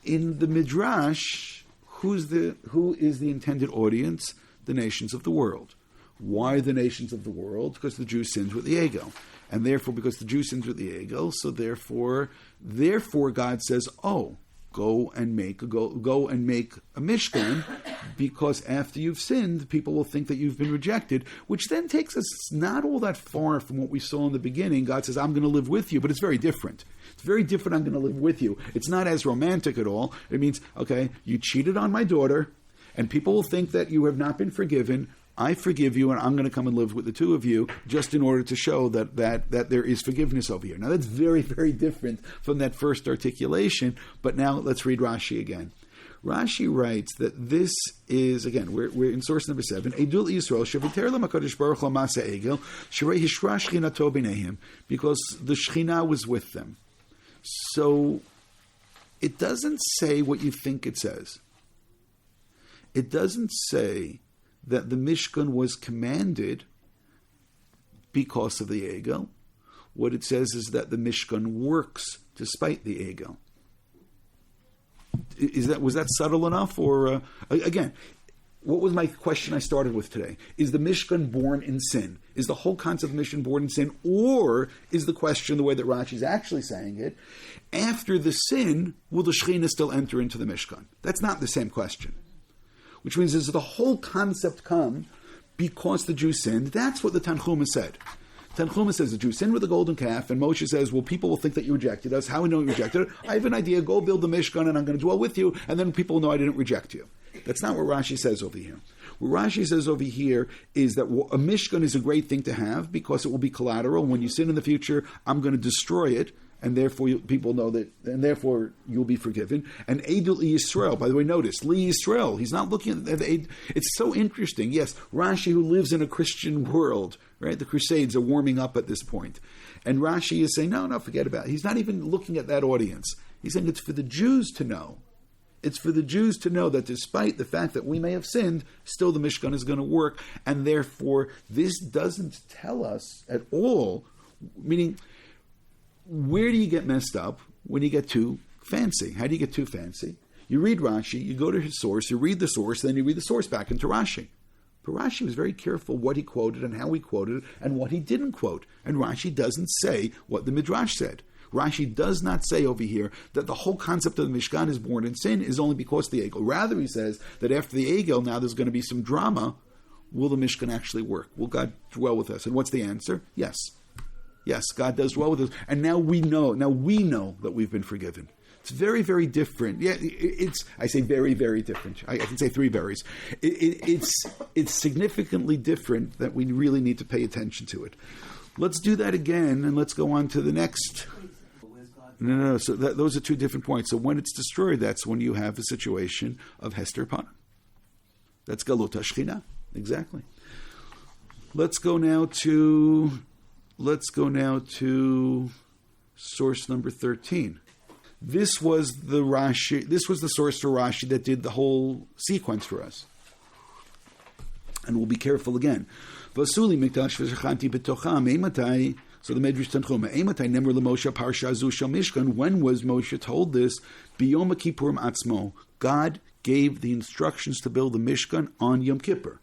In the Midrash, who is the intended audience? The nations of the world. Why the nations of the world? Because the Jew sins with the ego. And therefore, because the Jew sins with the ego, so therefore God says, go and make a Mishkan, because after you've sinned, people will think that you've been rejected, which then takes us not all that far from what we saw in the beginning. God says, I'm going to live with you, but it's very different. It's very different, I'm going to live with you. It's not as romantic at all. It means, okay, you cheated on my daughter, and people will think that you have not been forgiven. I forgive you, and I'm going to come and live with the two of you, just in order to show that there is forgiveness over here. Now, that's very, very different from that first articulation, but now let's read Rashi again. Rashi writes that this is, again, we're in source number 7, Edul Yisrael, Shaviter LaMakadosh Baruch Hu Masa Egel, Shrei Hishra Shchinato B'neihem, because the Shechina was with them. So, it doesn't say what you think it says. It doesn't say that the Mishkan was commanded because of the Egel. What it says is that the Mishkan works despite the Egel. Was that subtle enough? Or again, what was my question I started with today? Is the Mishkan born in sin? Is the whole concept of Mishkan born in sin? Or is the question, the way that Rashi is actually saying it, after the sin, will the Shekhinah still enter into the Mishkan? That's not the same question. Which means, does the whole concept come because the Jew sinned? That's what the Tanchuma said. Tanchuma says the Jew sinned with the golden calf, and Moshe says, well, people will think that you rejected us. How do we know you rejected it? I have an idea. Go build the Mishkan, and I'm going to dwell with you, and then people know I didn't reject you. That's not what Rashi says over here. What Rashi says over here is that a Mishkan is a great thing to have because it will be collateral. When you sin in the future, I'm going to destroy it, and therefore people know that, and therefore you'll be forgiven. And Edul Yisrael, by the way, notice, Li Yisrael, he's not looking at the it's so interesting. Yes, Rashi, who lives in a Christian world, right? The Crusades are warming up at this point. And Rashi is saying, no, forget about it. He's not even looking at that audience. He's saying it's for the Jews to know. It's for the Jews to know that despite the fact that we may have sinned, still the Mishkan is going to work. And therefore, this doesn't tell us at all, meaning, where do you get messed up when you get too fancy? How do you get too fancy? You read Rashi, you go to his source, you read the source, then you read the source back into Rashi. But Rashi was very careful what he quoted and how he quoted it and what he didn't quote. And Rashi doesn't say what the Midrash said. Rashi does not say over here that the whole concept of the Mishkan is born in sin is only because of the Egel. Rather, he says that after the Egel, now there's going to be some drama. Will the Mishkan actually work? Will God dwell with us? And what's the answer? Yes. Yes, God does dwell with us. And now we know that we've been forgiven. It's very, very different. Yeah, I say very, very different. I can say three berries. It's significantly different that we really need to pay attention to it. Let's do that again, and let's go on to the next. No. So those are two different points. So when it's destroyed, that's when you have a situation of Hester Pana. That's Galut HaShechina. Exactly. Let's go now to source number 13. This was the source for Rashi that did the whole sequence for us. And we'll be careful again. Vasuli mikdash v'shachanti b'tocham eimatai. So the Medrash Tanchuma eimatai nemar l'Moshe parsha zu shel Mishkan. When was Moshe told this? Biyom Kippurim atzmo. God gave the instructions to build the Mishkan on Yom Kippur.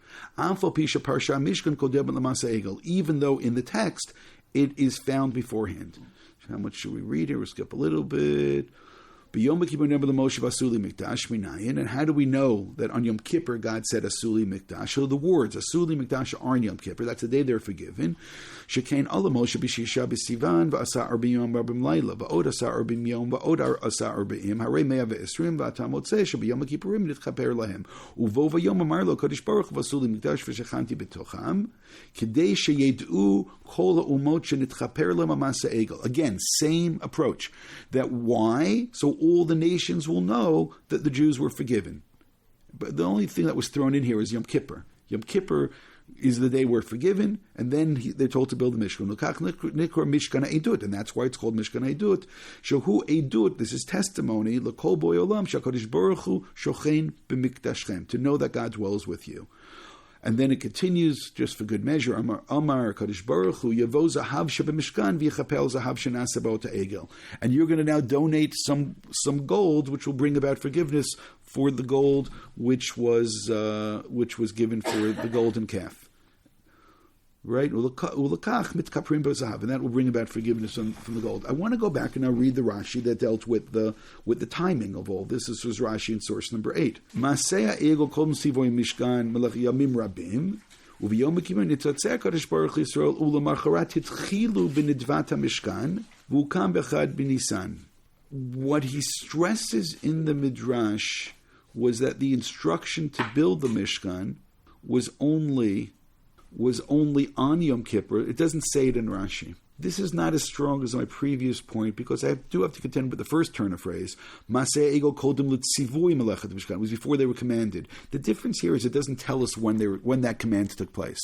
Even though in the text it is found beforehand. How much should we read here? We'll skip a little bit. And how do we know that on Yom Kippur God said Asuli Mikdash? So the words Asuli Mikdash are on Yom Kippur. That's the day they're forgiven. Shekain Allah Moshe b'shisha b'sivan v'asa arbiyom rabim laila v'od asa arbim yom v'od asa arbim harei mea v'esrim v'atam otzeh shebiyom kippurim nitchaper lahem uvo v'yom amar lo kodesh baruch v'asuli Mikdash v'shechanti b'tocham kedei sheyed'u kol ha'umot shenitchaper lahem amasa egel. Again, same approach. That why? So all the nations will know that the Jews were forgiven. But the only thing that was thrown in here is Yom Kippur. Yom Kippur is the day we're forgiven, and then they're told to build the Mishkan. Mishkan Eidut, and that's why it's called Mishkan Eidut. Shehu Eidut, this is testimony, L'kol Boy Olam, Shakadosh Baruch Hu Shochein B'Mikdashchem, to know that God dwells with you. And then it continues, just for good measure, Amar Kadosh Baruch Hu Yavo Zahav Shebemishkan V'Yichapel Zahav Shenasa Ba'ota Egel. And you're going to now donate some gold, which will bring about forgiveness for the gold which was given for the golden calf. Right? And that will bring about forgiveness from the gold. I want to go back and now read the Rashi that dealt with the timing of all this. This was Rashi in source number 8. Masea egel kol sivoy mishkan melech yamim rabim uviyom kippur nitzatzeh Kadosh Baruch Yisrael ulamacharat hitchilu b'nidvat hamishkan v'ukam bechad b'nisan. What he stresses in the Midrash was that the instruction to build the Mishkan was only on Yom Kippur. It doesn't say it in Rashi. This is not as strong as my previous point because I do have to contend with the first turn of phrase. Maseh ego kodim l'tzivuy melechet mishkan. It was before they were commanded. The difference here is it doesn't tell us when that command took place.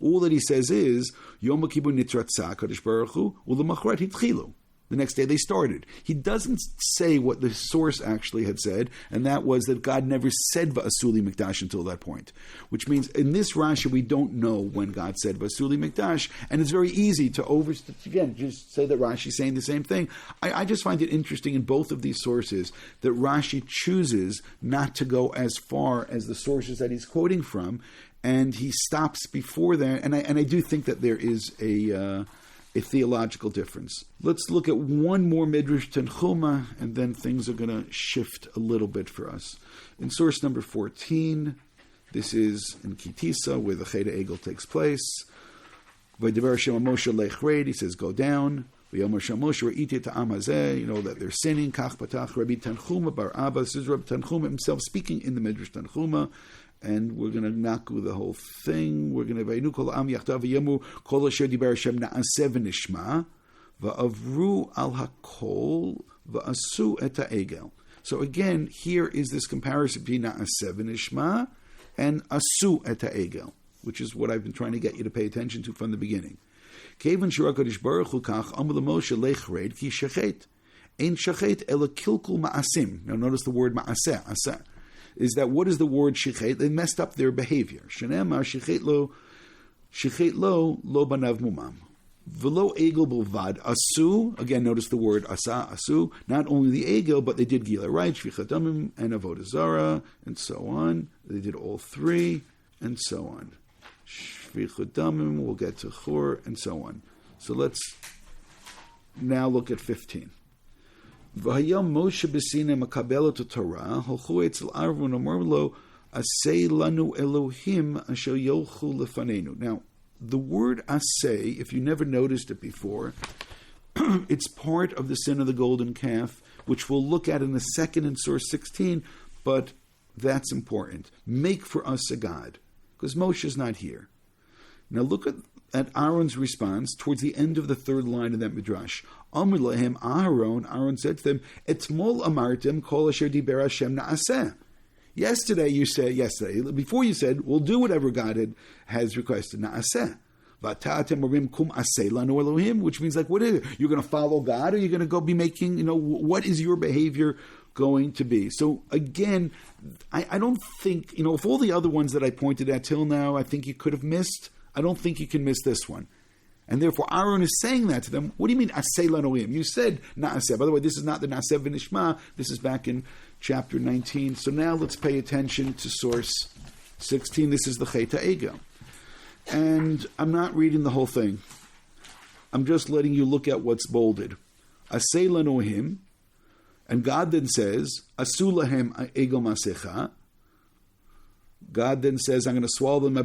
All that he says is Yom Kippur nitratzah Kadosh Baruch Hu u'lemachrat hitchilu. The next day they started. He doesn't say what the source actually had said, and that was that God never said Va'asuli Mikdash until that point. Which means in this Rashi we don't know when God said Va'asuli Mikdash, and it's very easy to just say that Rashi's saying the same thing. I just find it interesting in both of these sources that Rashi chooses not to go as far as the sources that he's quoting from, and he stops before that, and I do think that there is a theological difference. Let's look at one more Midrash Tanchuma, and then things are going to shift a little bit for us. In source number 14, this is in Kitisa, where the Cheda Egel takes place. V'devar Shem Moshe lechred, he says, go down. V'yomer Shem Moshe re'iti ta'am hazeh, you know that they're sinning. Kach patach Rabbi Tanchuma bar Abba. This is Rabbi Tanchuma himself speaking in the Midrash Tanchuma. And we're going to knock the whole thing. We're going to vaynu kol am yachdav v'yemu kol asher dibar Hashem na'aseh v'nishma va'avru al hakol va'asu et ha'egel. So again, here is this comparison between na'aseh v'nishma and asu et ha'egel, which is what I've been trying to get you to pay attention to from the beginning. Kevan shira Kadosh Baruch Hu kach amar l'Moshe lechred ki shachet ein shachet ela kilkul ma'asim. Now notice the word ma'aseh, aseh. Is that what is the word shichet? They messed up their behavior. Shenemar shichet lo banav mumam. V'lo egel b'vad asu. Again, notice the word asa, asu. Not only the egel, but they did gila right, shvichat damim, and avodah zara, and so on. They did all three, and so on. Shvichat damim, we'll get to chur, and so on. So let's now look at 15. V'hayam Moshe b'sina makabel to Torah holchu etzel Aaron amar lo asay lanu Elohim asher yolchu lefanenu. Now, the word asay, if you never noticed it before, it's part of the sin of the golden calf, which we'll look at in a second in source 16, but that's important. Make for us a god, because Moshe is not here. Now look at Aaron's response towards the end of the third line of that midrash. Amr lahem Aaron said to them, Etmol amartem kol asher diber Hashem na'aseh. Before you said, we'll do whatever God has requested, na'aseh. V'atatem orim kum aseh lanu Elohim, which means like, what is it? You're going to follow God, or you're going to go be making, what is your behavior going to be? So again, I don't think, if all the other ones that I pointed at till now, I think you could have missed, I don't think you can miss this one. And therefore, Aaron is saying that to them. What do you mean, aseh lanoim? You said na'aseh. By the way, this is not the na'aseh v'nishma. This is back in chapter 19. So now let's pay attention to source 16. This is the Cheta Egel. And I'm not reading the whole thing. I'm just letting you look at what's bolded. Aseh lanoim. And God then says, asu lahem egel masecha. God then says, I'm going to swallow them.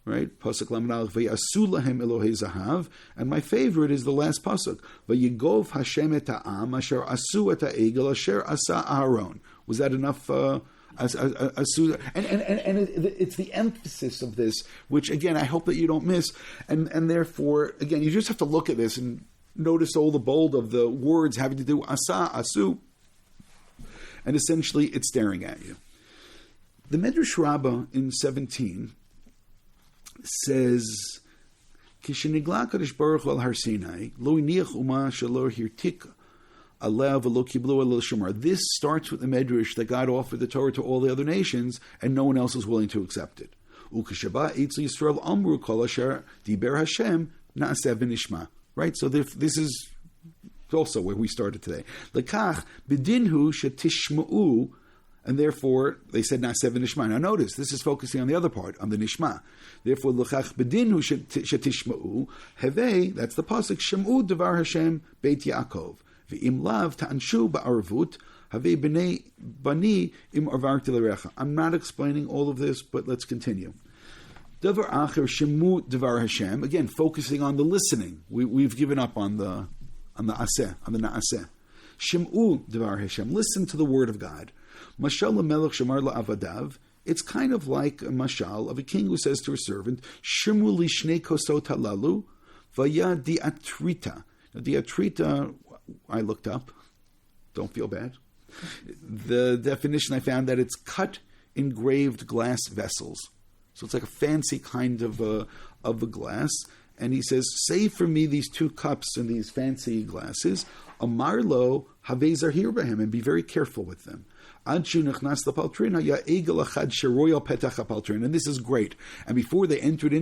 Right? Pasuk Lamed V'yasu lahem Elohei Zahav. And my favorite is the last pasuk. V'yigov Hashem et ha'am asher asu et ha'egel asher asa Aaron. Was that enough? And it's the emphasis of this, which again I hope that you don't miss. And therefore, again, you just have to look at this and notice all the bold of the words having to do asa, asu. And essentially, it's staring at you. The Medrash Rabbah in 17 says, "Kishenigla Kadosh Baruch Hu al Har Sinai, lo iniach uma shelo hirtik Alev v'lo kiblu el shomar. This starts with the medrash that God offered the Torah to all the other nations, and no one else was willing to accept it. Ukeshaba Eitzel Yisrael Amru Kol Asher Diber Hashem Na'aseh v'nishma. Right. So this is also where we started today. Lekach b'dinhu shetishma'u. And therefore, they said Na'aseh v'nishma. Now notice, this is focusing on the other part, on the nishma. Therefore, l'chach b'dinhu shetishma'u, hevei, that's the pasuk, shem'u devar Hashem beit Yaakov, v'im lav ta'anshu ba'arvut, havei b'nei bani im arvarti l'recha. I'm not explaining all of this, but let's continue. Devar acher shem'u devar Hashem, again, focusing on the listening. We've given up on the aseh, on the na'aseh. Shem'u devar Hashem, listen to the word of God. Mashal melech shamar la'avadav. It's kind of like a mashal of a king who says to a servant, "Shimu li shnei kosot halalu, vaya diatrita." Now, diatrita, I looked up. Don't feel bad. The definition I found that it's cut engraved glass vessels. So it's like a fancy kind of a glass. And he says, "Say for me these 2 cups and these fancy glasses. Amarlo havezar hirbahem, and be very careful with them." And this is great. And before they entered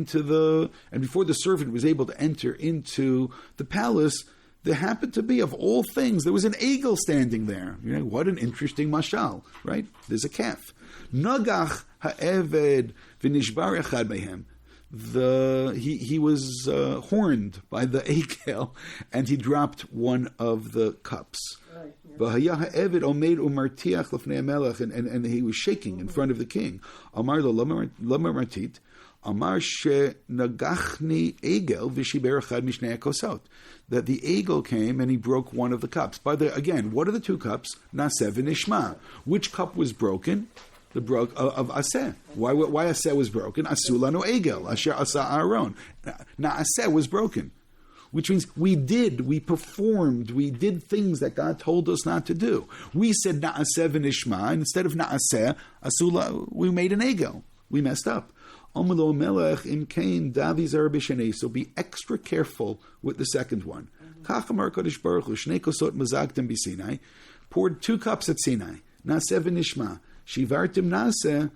before the servant was able to enter into the palace, there happened to be, of all things, there was an eagle standing there. You know, what an interesting mashal, right? There's a calf. Nagach ha'eved v'nishbar echad mehem. He was horned by the eagle, and he dropped one of the cups. And he was shaking in front of the king. Amar lo lama martit. Amar she nagachni egel v'shiber echad mishnei kosot. That the eagle came and he broke one of the cups. Again, what are the 2 cups? Na'aseh v'nishma. Which cup was broken? The broke of aseh. Why aseh was broken? Asulanu egel asher asa Aaron. Na'aseh was broken, which means we performed, we did things that God told us not to do. We said Na'aseh v'nishma, and instead of Na'aseh, Asula, we made an egel. We messed up. So be extra careful with the second one. Poured 2 cups at Sinai. Na'aseh v'nishma. Shivartim Na'aseh.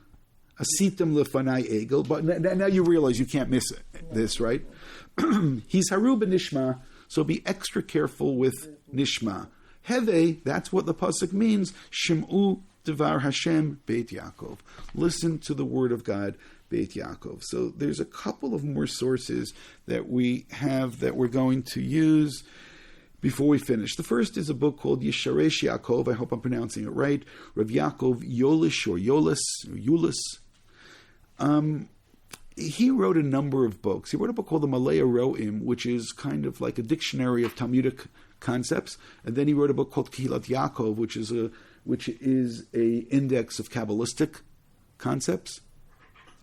Asitim lefanai egel. But now you realize you can't miss this, right? He's haru b'nishma, so be extra careful with nishma. Heve, that's what the pasuk means. Shem'u devar Hashem beit Yaakov. Listen to the word of God, beit Yaakov. So there's a couple of more sources that we have that we're going to use before we finish. The first is a book called Yesharesh Yaakov. I hope I'm pronouncing it right. Rav Yaakov Yolish or Yulis. He wrote a number of books. He wrote a book called the Malay Ro'im, which is kind of like a dictionary of Talmudic concepts. And then he wrote a book called Kehilat Yaakov, which is a index of Kabbalistic concepts.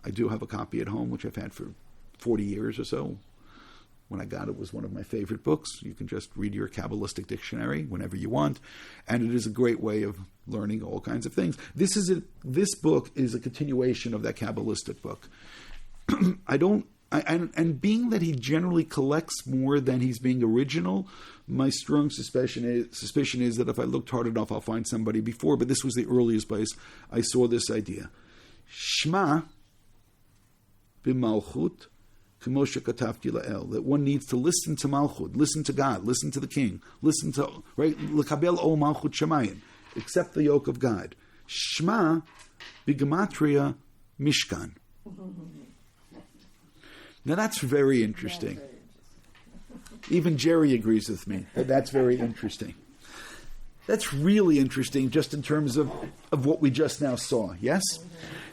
I do have a copy at home, which I've had for 40 years or so. When I got it, was one of my favorite books. You can just read your Kabbalistic dictionary whenever you want, and it is a great way of learning all kinds of things. This book is a continuation of that Kabbalistic book. And being that he generally collects more than he's being original, my strong suspicion is that if I looked hard enough, I'll find somebody before. But this was the earliest place I saw this idea. Shema b'malchut k'moshe katavti la'el. That one needs to listen to malchut, listen to God, listen to the King, listen to l'kabel o malchut shemayim, accept the yoke of God. Shema b'gematria mishkan. Now that's very interesting. Even Jerry agrees with me that that's very interesting. That's really interesting just in terms of what we just now saw, yes?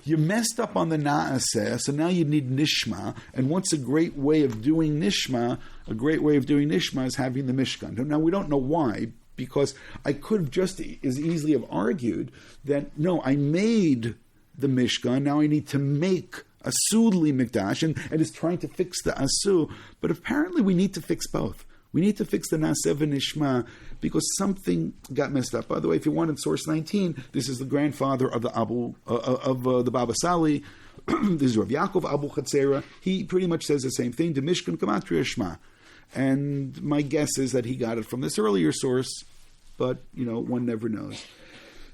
You messed up on the Na'aseh, so now you need Nishma, and what's a great way of doing Nishma? A great way of doing Nishma is having the Mishkan. Now we don't know why, because I could have just as easily have argued that, no, I made the Mishkan, now I need to make Asu li Mikdash, and it's trying to fix the Asu, but apparently we need to fix both. We need to fix the Na'aseh v'Nishma because something got messed up. By the way, if you wanted source 19, this is the grandfather of the the Baba Sali. This is Rav Yaakov Abu Chatzera. He pretty much says the same thing. The Mishkan Gematria Shema, and my guess is that he got it from this earlier source. but, one never knows.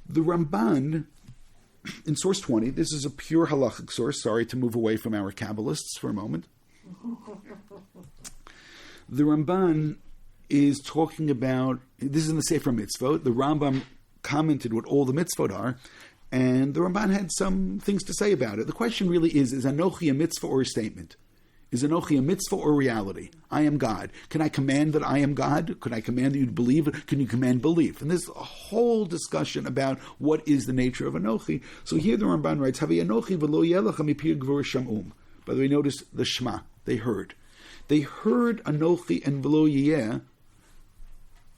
The Ramban, in source 20, this is a pure halachic source. Sorry to move away from our Kabbalists for a moment. The Ramban is talking about, this is in the Sefer Mitzvot. The Rambam commented what all the mitzvot are, and the Ramban had some things to say about it. The question really is Anochi a mitzvah or a statement? Is Anochi a mitzvah or reality? I am God. Can I command that I am God? Can I command that you believe? Can you command belief? And there's a whole discussion about what is the nature of Anochi. So here the Ramban writes, Havi Anochi v'lo yelecha mipir gvur sham'um. By the way, notice the Shema. They heard. They heard Anochi and v'lo yeh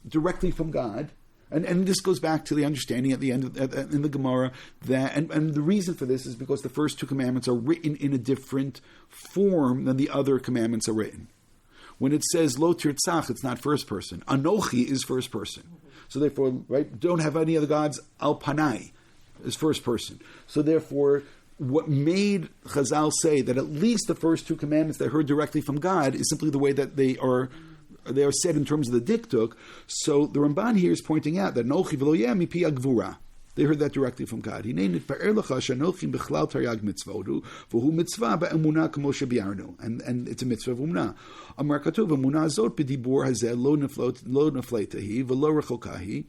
directly from God. And this goes back to the understanding at the end in the Gemara that, and the reason for this is because the first two commandments are written in a different form than the other commandments are written. When it says Lo Tirtzach, it's not first person. Anochi is first person. So therefore, right, don't have any other gods. Al Panai is first person. So therefore, what made Chazal say that at least the first two commandments they heard directly from God is simply the way that they are said in terms of the diktuk. So the Ramban here is pointing out that Nochi v'lo yeh mipi agvura. They heard that directly from God. And it's a mitzvah of umna. Amar katuv umna zot b'dibur hazeh lo nefletahi v'lo rechokahi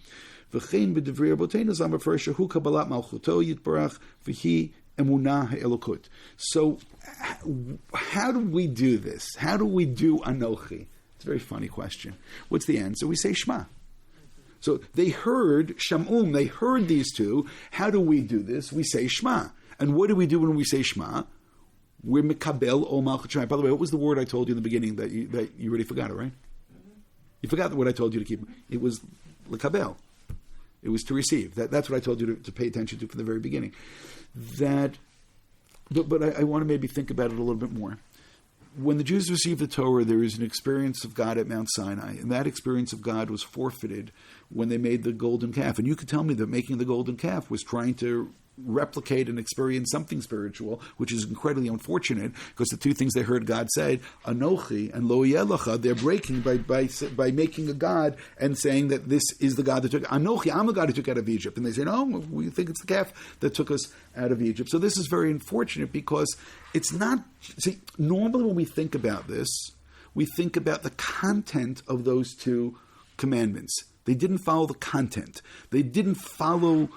v'chein b'divrei rabotenu zamar for shehu kabbalat malchuto yitbarach v'hi emunah ha'elokut. So how do we do this? How do we do Anochi? It's a very funny question. What's the answer? We say Shema. So they heard Sham'um, they heard these two. How do we do this? We say Shema. And what do we do when we say Shema? We're Mekabel O Malchut Shema. By the way, what was the word I told you in the beginning that you already forgot it, right? You forgot what I told you to keep. It was Lekabel. It was to receive. That's what I told you to pay attention to from the very beginning. But I want to maybe think about it a little bit more. When the Jews received the Torah, there was an experience of God at Mount Sinai, and that experience of God was forfeited when they made the golden calf. And you could tell me that making the golden calf was trying to replicate and experience something spiritual, which is incredibly unfortunate, because the two things they heard God say, Anochi and Lo Yelecha, they're breaking by making a God and saying that this is the God that took Anochi, I'm the God who took out of Egypt. And they say, no, we think it's the calf that took us out of Egypt. So this is very unfortunate because it's not, normally when we think about this, we think about the content of those two commandments. They didn't follow the content. They didn't follow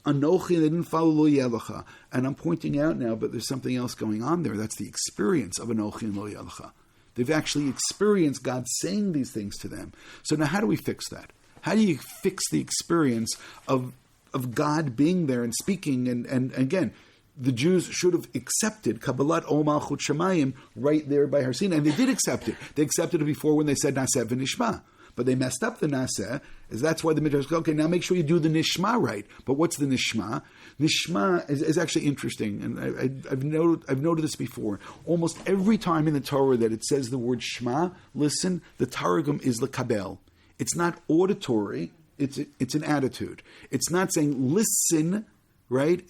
Anochi, they didn't follow Lo Yelecha. And I'm pointing out now, but there's something else going on there. That's the experience of Anochi and Lo Yelecha. They've actually experienced God saying these things to them. So now how do we fix that? How do you fix the experience of God being there and speaking? And again, the Jews should have accepted Kabbalat O Malchut Shemayim right there by Har Sinai. And they did accept it. They accepted it before when they said Naseh v'Nishma. But they messed up the Naseh, is that's why the Midrash goes, okay, now make sure you do the Nishma right. But what's the Nishma? Nishma is actually interesting, and I've noted this before. Almost every time in the Torah that it says the word Shema, listen, the Targum is L'kabel. It's not auditory, it's an attitude. It's not saying listen, right?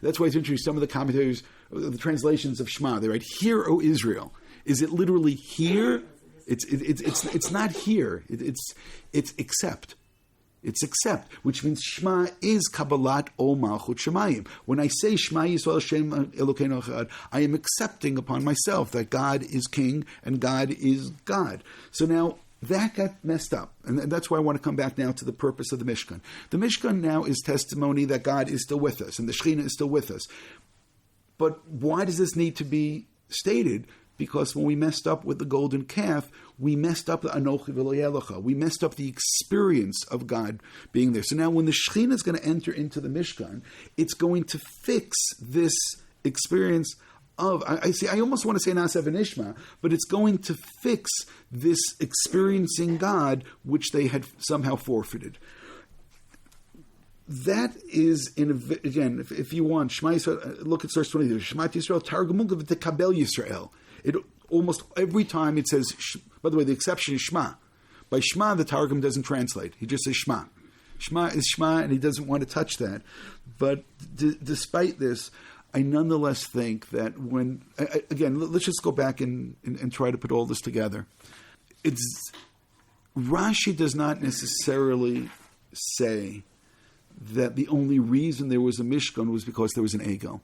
That's why it's interesting. Some of the commentators, the translations of Shema, they write, "Hear, O Israel." Is it literally hear? It's not here. It's accept. It's accept, which means Shema is Kabbalat O Malchut Shemayim. When I say Shema Yisrael Shem Elokeinu Echad, I am accepting upon myself that God is King and God is God. So now that got messed up, and that's why I want to come back now to the purpose of the Mishkan. The Mishkan now is testimony that God is still with us and the Shekhinah is still with us. But why does this need to be stated? Because when we messed up with the golden calf, we messed up the Anochi v'lo Yelecha. We messed up the experience of God being there. So now when the Shekhinah is going to enter into the Mishkan, it's going to fix this experience of, I almost want to say Naseh v'Nishma, but it's going to fix this experiencing God which they had somehow forfeited. That is, again, if you want, Shema Yisrael, look at source 20, Shema Yisrael, Targum v'tekabel Yisrael. It almost every time it says, by the way, the exception is Shema. By Shema, the Targum doesn't translate. He just says Shema. Shema is Shema, and he doesn't want to touch that. But despite this, I nonetheless think that again, let's just go back and try to put all this together. Rashi does not necessarily say that the only reason there was a Mishkan was because there was an Egel.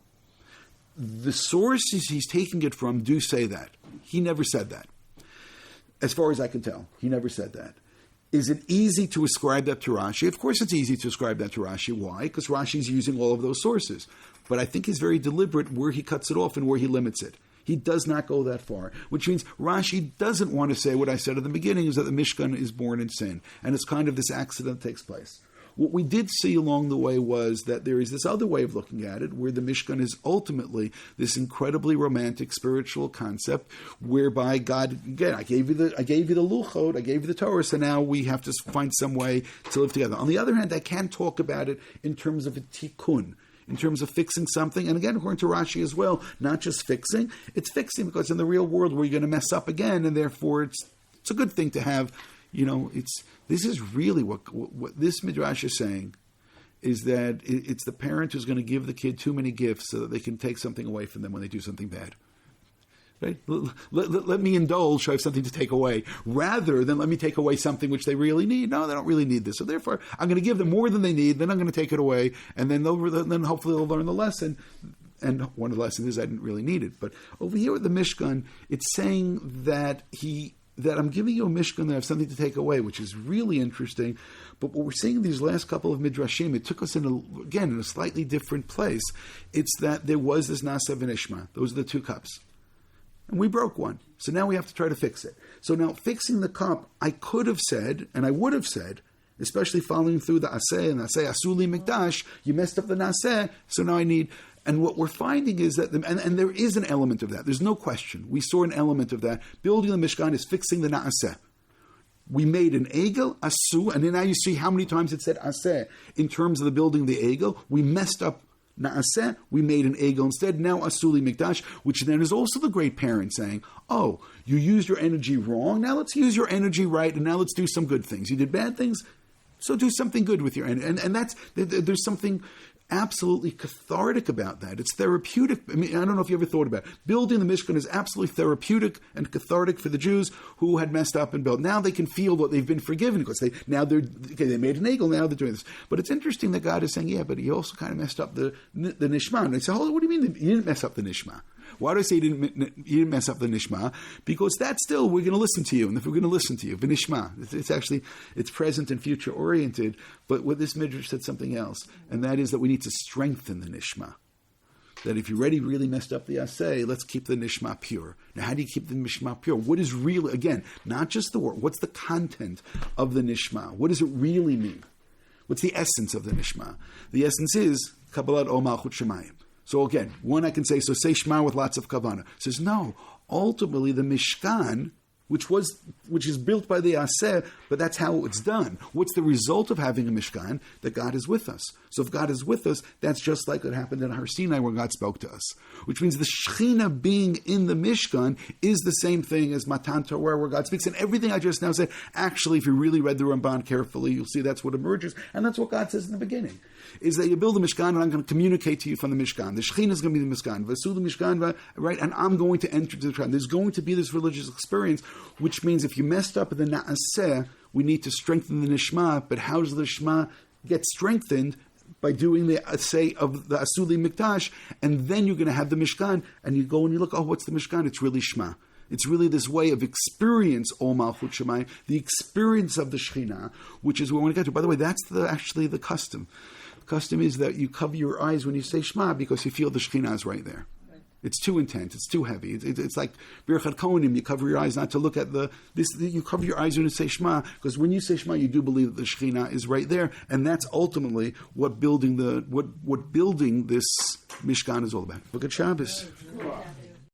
The sources he's taking it from do say that. He never said that. As far as I can tell, he never said that. Is it easy to ascribe that to Rashi? Of course it's easy to ascribe that to Rashi. Why? Because Rashi's using all of those sources. But I think he's very deliberate where he cuts it off and where he limits it. He does not go that far, which means Rashi doesn't want to say what I said at the beginning, is that the Mishkan is born in sin. And it's kind of this accident that takes place. What we did see along the way was that there is this other way of looking at it, where the Mishkan is ultimately this incredibly romantic spiritual concept, whereby God, again, I gave you the Luchot, I gave you the Torah, so now we have to find some way to live together. On the other hand, I can talk about it in terms of a tikkun, in terms of fixing something. And again, according to Rashi as well, not just fixing, it's fixing because in the real world where you're going to mess up again, and therefore it's a good thing to have, this is really what this Midrash is saying, is that it's the parent who's going to give the kid too many gifts so that they can take something away from them when they do something bad. Right? Let me indulge, so I have something to take away, rather than let me take away something which they really need. No, they don't really need this. So therefore, I'm going to give them more than they need, then I'm going to take it away, and then hopefully they'll learn the lesson. And one of the lessons is I didn't really need it. But over here with the Mishkan, it's saying that I'm giving you a Mishkan that I have something to take away, which is really interesting. But what we're seeing in these last couple of Midrashim, it took us in a slightly different place. It's that there was this Nasa v'Nishma. Those are the two cups. And we broke one. So now we have to try to fix it. So now fixing the cup, I could have said, and I would have said, especially following through the Aseh and Aseh Asuli Mikdash, you messed up the Naseh, so now I need... And what we're finding is that, and there is an element of that. There's no question. We saw an element of that. Building the Mishkan is fixing the Naaseh. We made an Egel, Asu, and then now you see how many times it said Aseh in terms of the building the Egel. We messed up Naaseh, we made an Egel instead. Now Asuli Mikdash, which then is also the great parent saying, oh, you used your energy wrong, now let's use your energy right, and now let's do some good things. You did bad things, so do something good with your energy. And that's, there's something absolutely cathartic about that. It's therapeutic. I mean, I don't know if you ever thought about it. Building the Mishkan is absolutely therapeutic and cathartic for the Jews who had messed up and built. Now they can feel what they've been forgiven because they made an Egel, now they're doing this. But it's interesting that God is saying, yeah, but he also kind of messed up the Nishma. And they say, oh, what do you mean you didn't mess up the Nishma? Why do I say you didn't mess up the Nishma? Because that's still, we're going to listen to you. And if we're going to listen to you, the Nishma, it's present and future oriented. But with this Midrash said something else. And that is that we need to strengthen the Nishma. That if you already really messed up the Aseh, let's keep the Nishma pure. Now, how do you keep the Nishma pure? What is really, again, not just the word, what's the content of the Nishma? What does it really mean? What's the essence of the Nishma? The essence is Kabbalat O Malchut Shemayim. So again, one I can say, so say Shema with lots of Kavanah. Says, no, ultimately the Mishkan, which is built by the Aseh, but that's how it's done. What's the result of having a Mishkan? That God is with us. So if God is with us, that's just like what happened in Har Sinai where God spoke to us. Which means the Shekhinah being in the Mishkan is the same thing as Matan Torah where God speaks. And everything I just now said, actually, if you really read the Ramban carefully, you'll see that's what emerges. And that's what God says in the beginning. Is that you build a Mishkan and I'm going to communicate to you from the Mishkan. The Shekhinah is going to be the Mishkan. Vasu the Mishkan, right? And I'm going to enter the Mishkan. There's going to be this religious experience, which means if you messed up in the Na'aseh, we need to strengthen the Nishma. But how does the Nishma get strengthened? By doing the Aseh of the Asuli Mikdash, and then you're going to have the Mishkan, and you go and you look, oh, what's the Mishkan? It's really Shema. It's really this way of experience, O Malchut Shemayim, the experience of the Shekhinah, which is what we want to get to. By the way, that's actually the custom. The custom is that you cover your eyes when you say Shema because you feel the Shekhinah is right there. It's too intense. It's too heavy. It's like Birchat Kohanim. You cover your eyes not to look at you cover your eyes when you say Shema, because when you say Shema, you do believe that the Shekhinah is right there, and that's ultimately what building this Mishkan is all about. Look at Shabbos.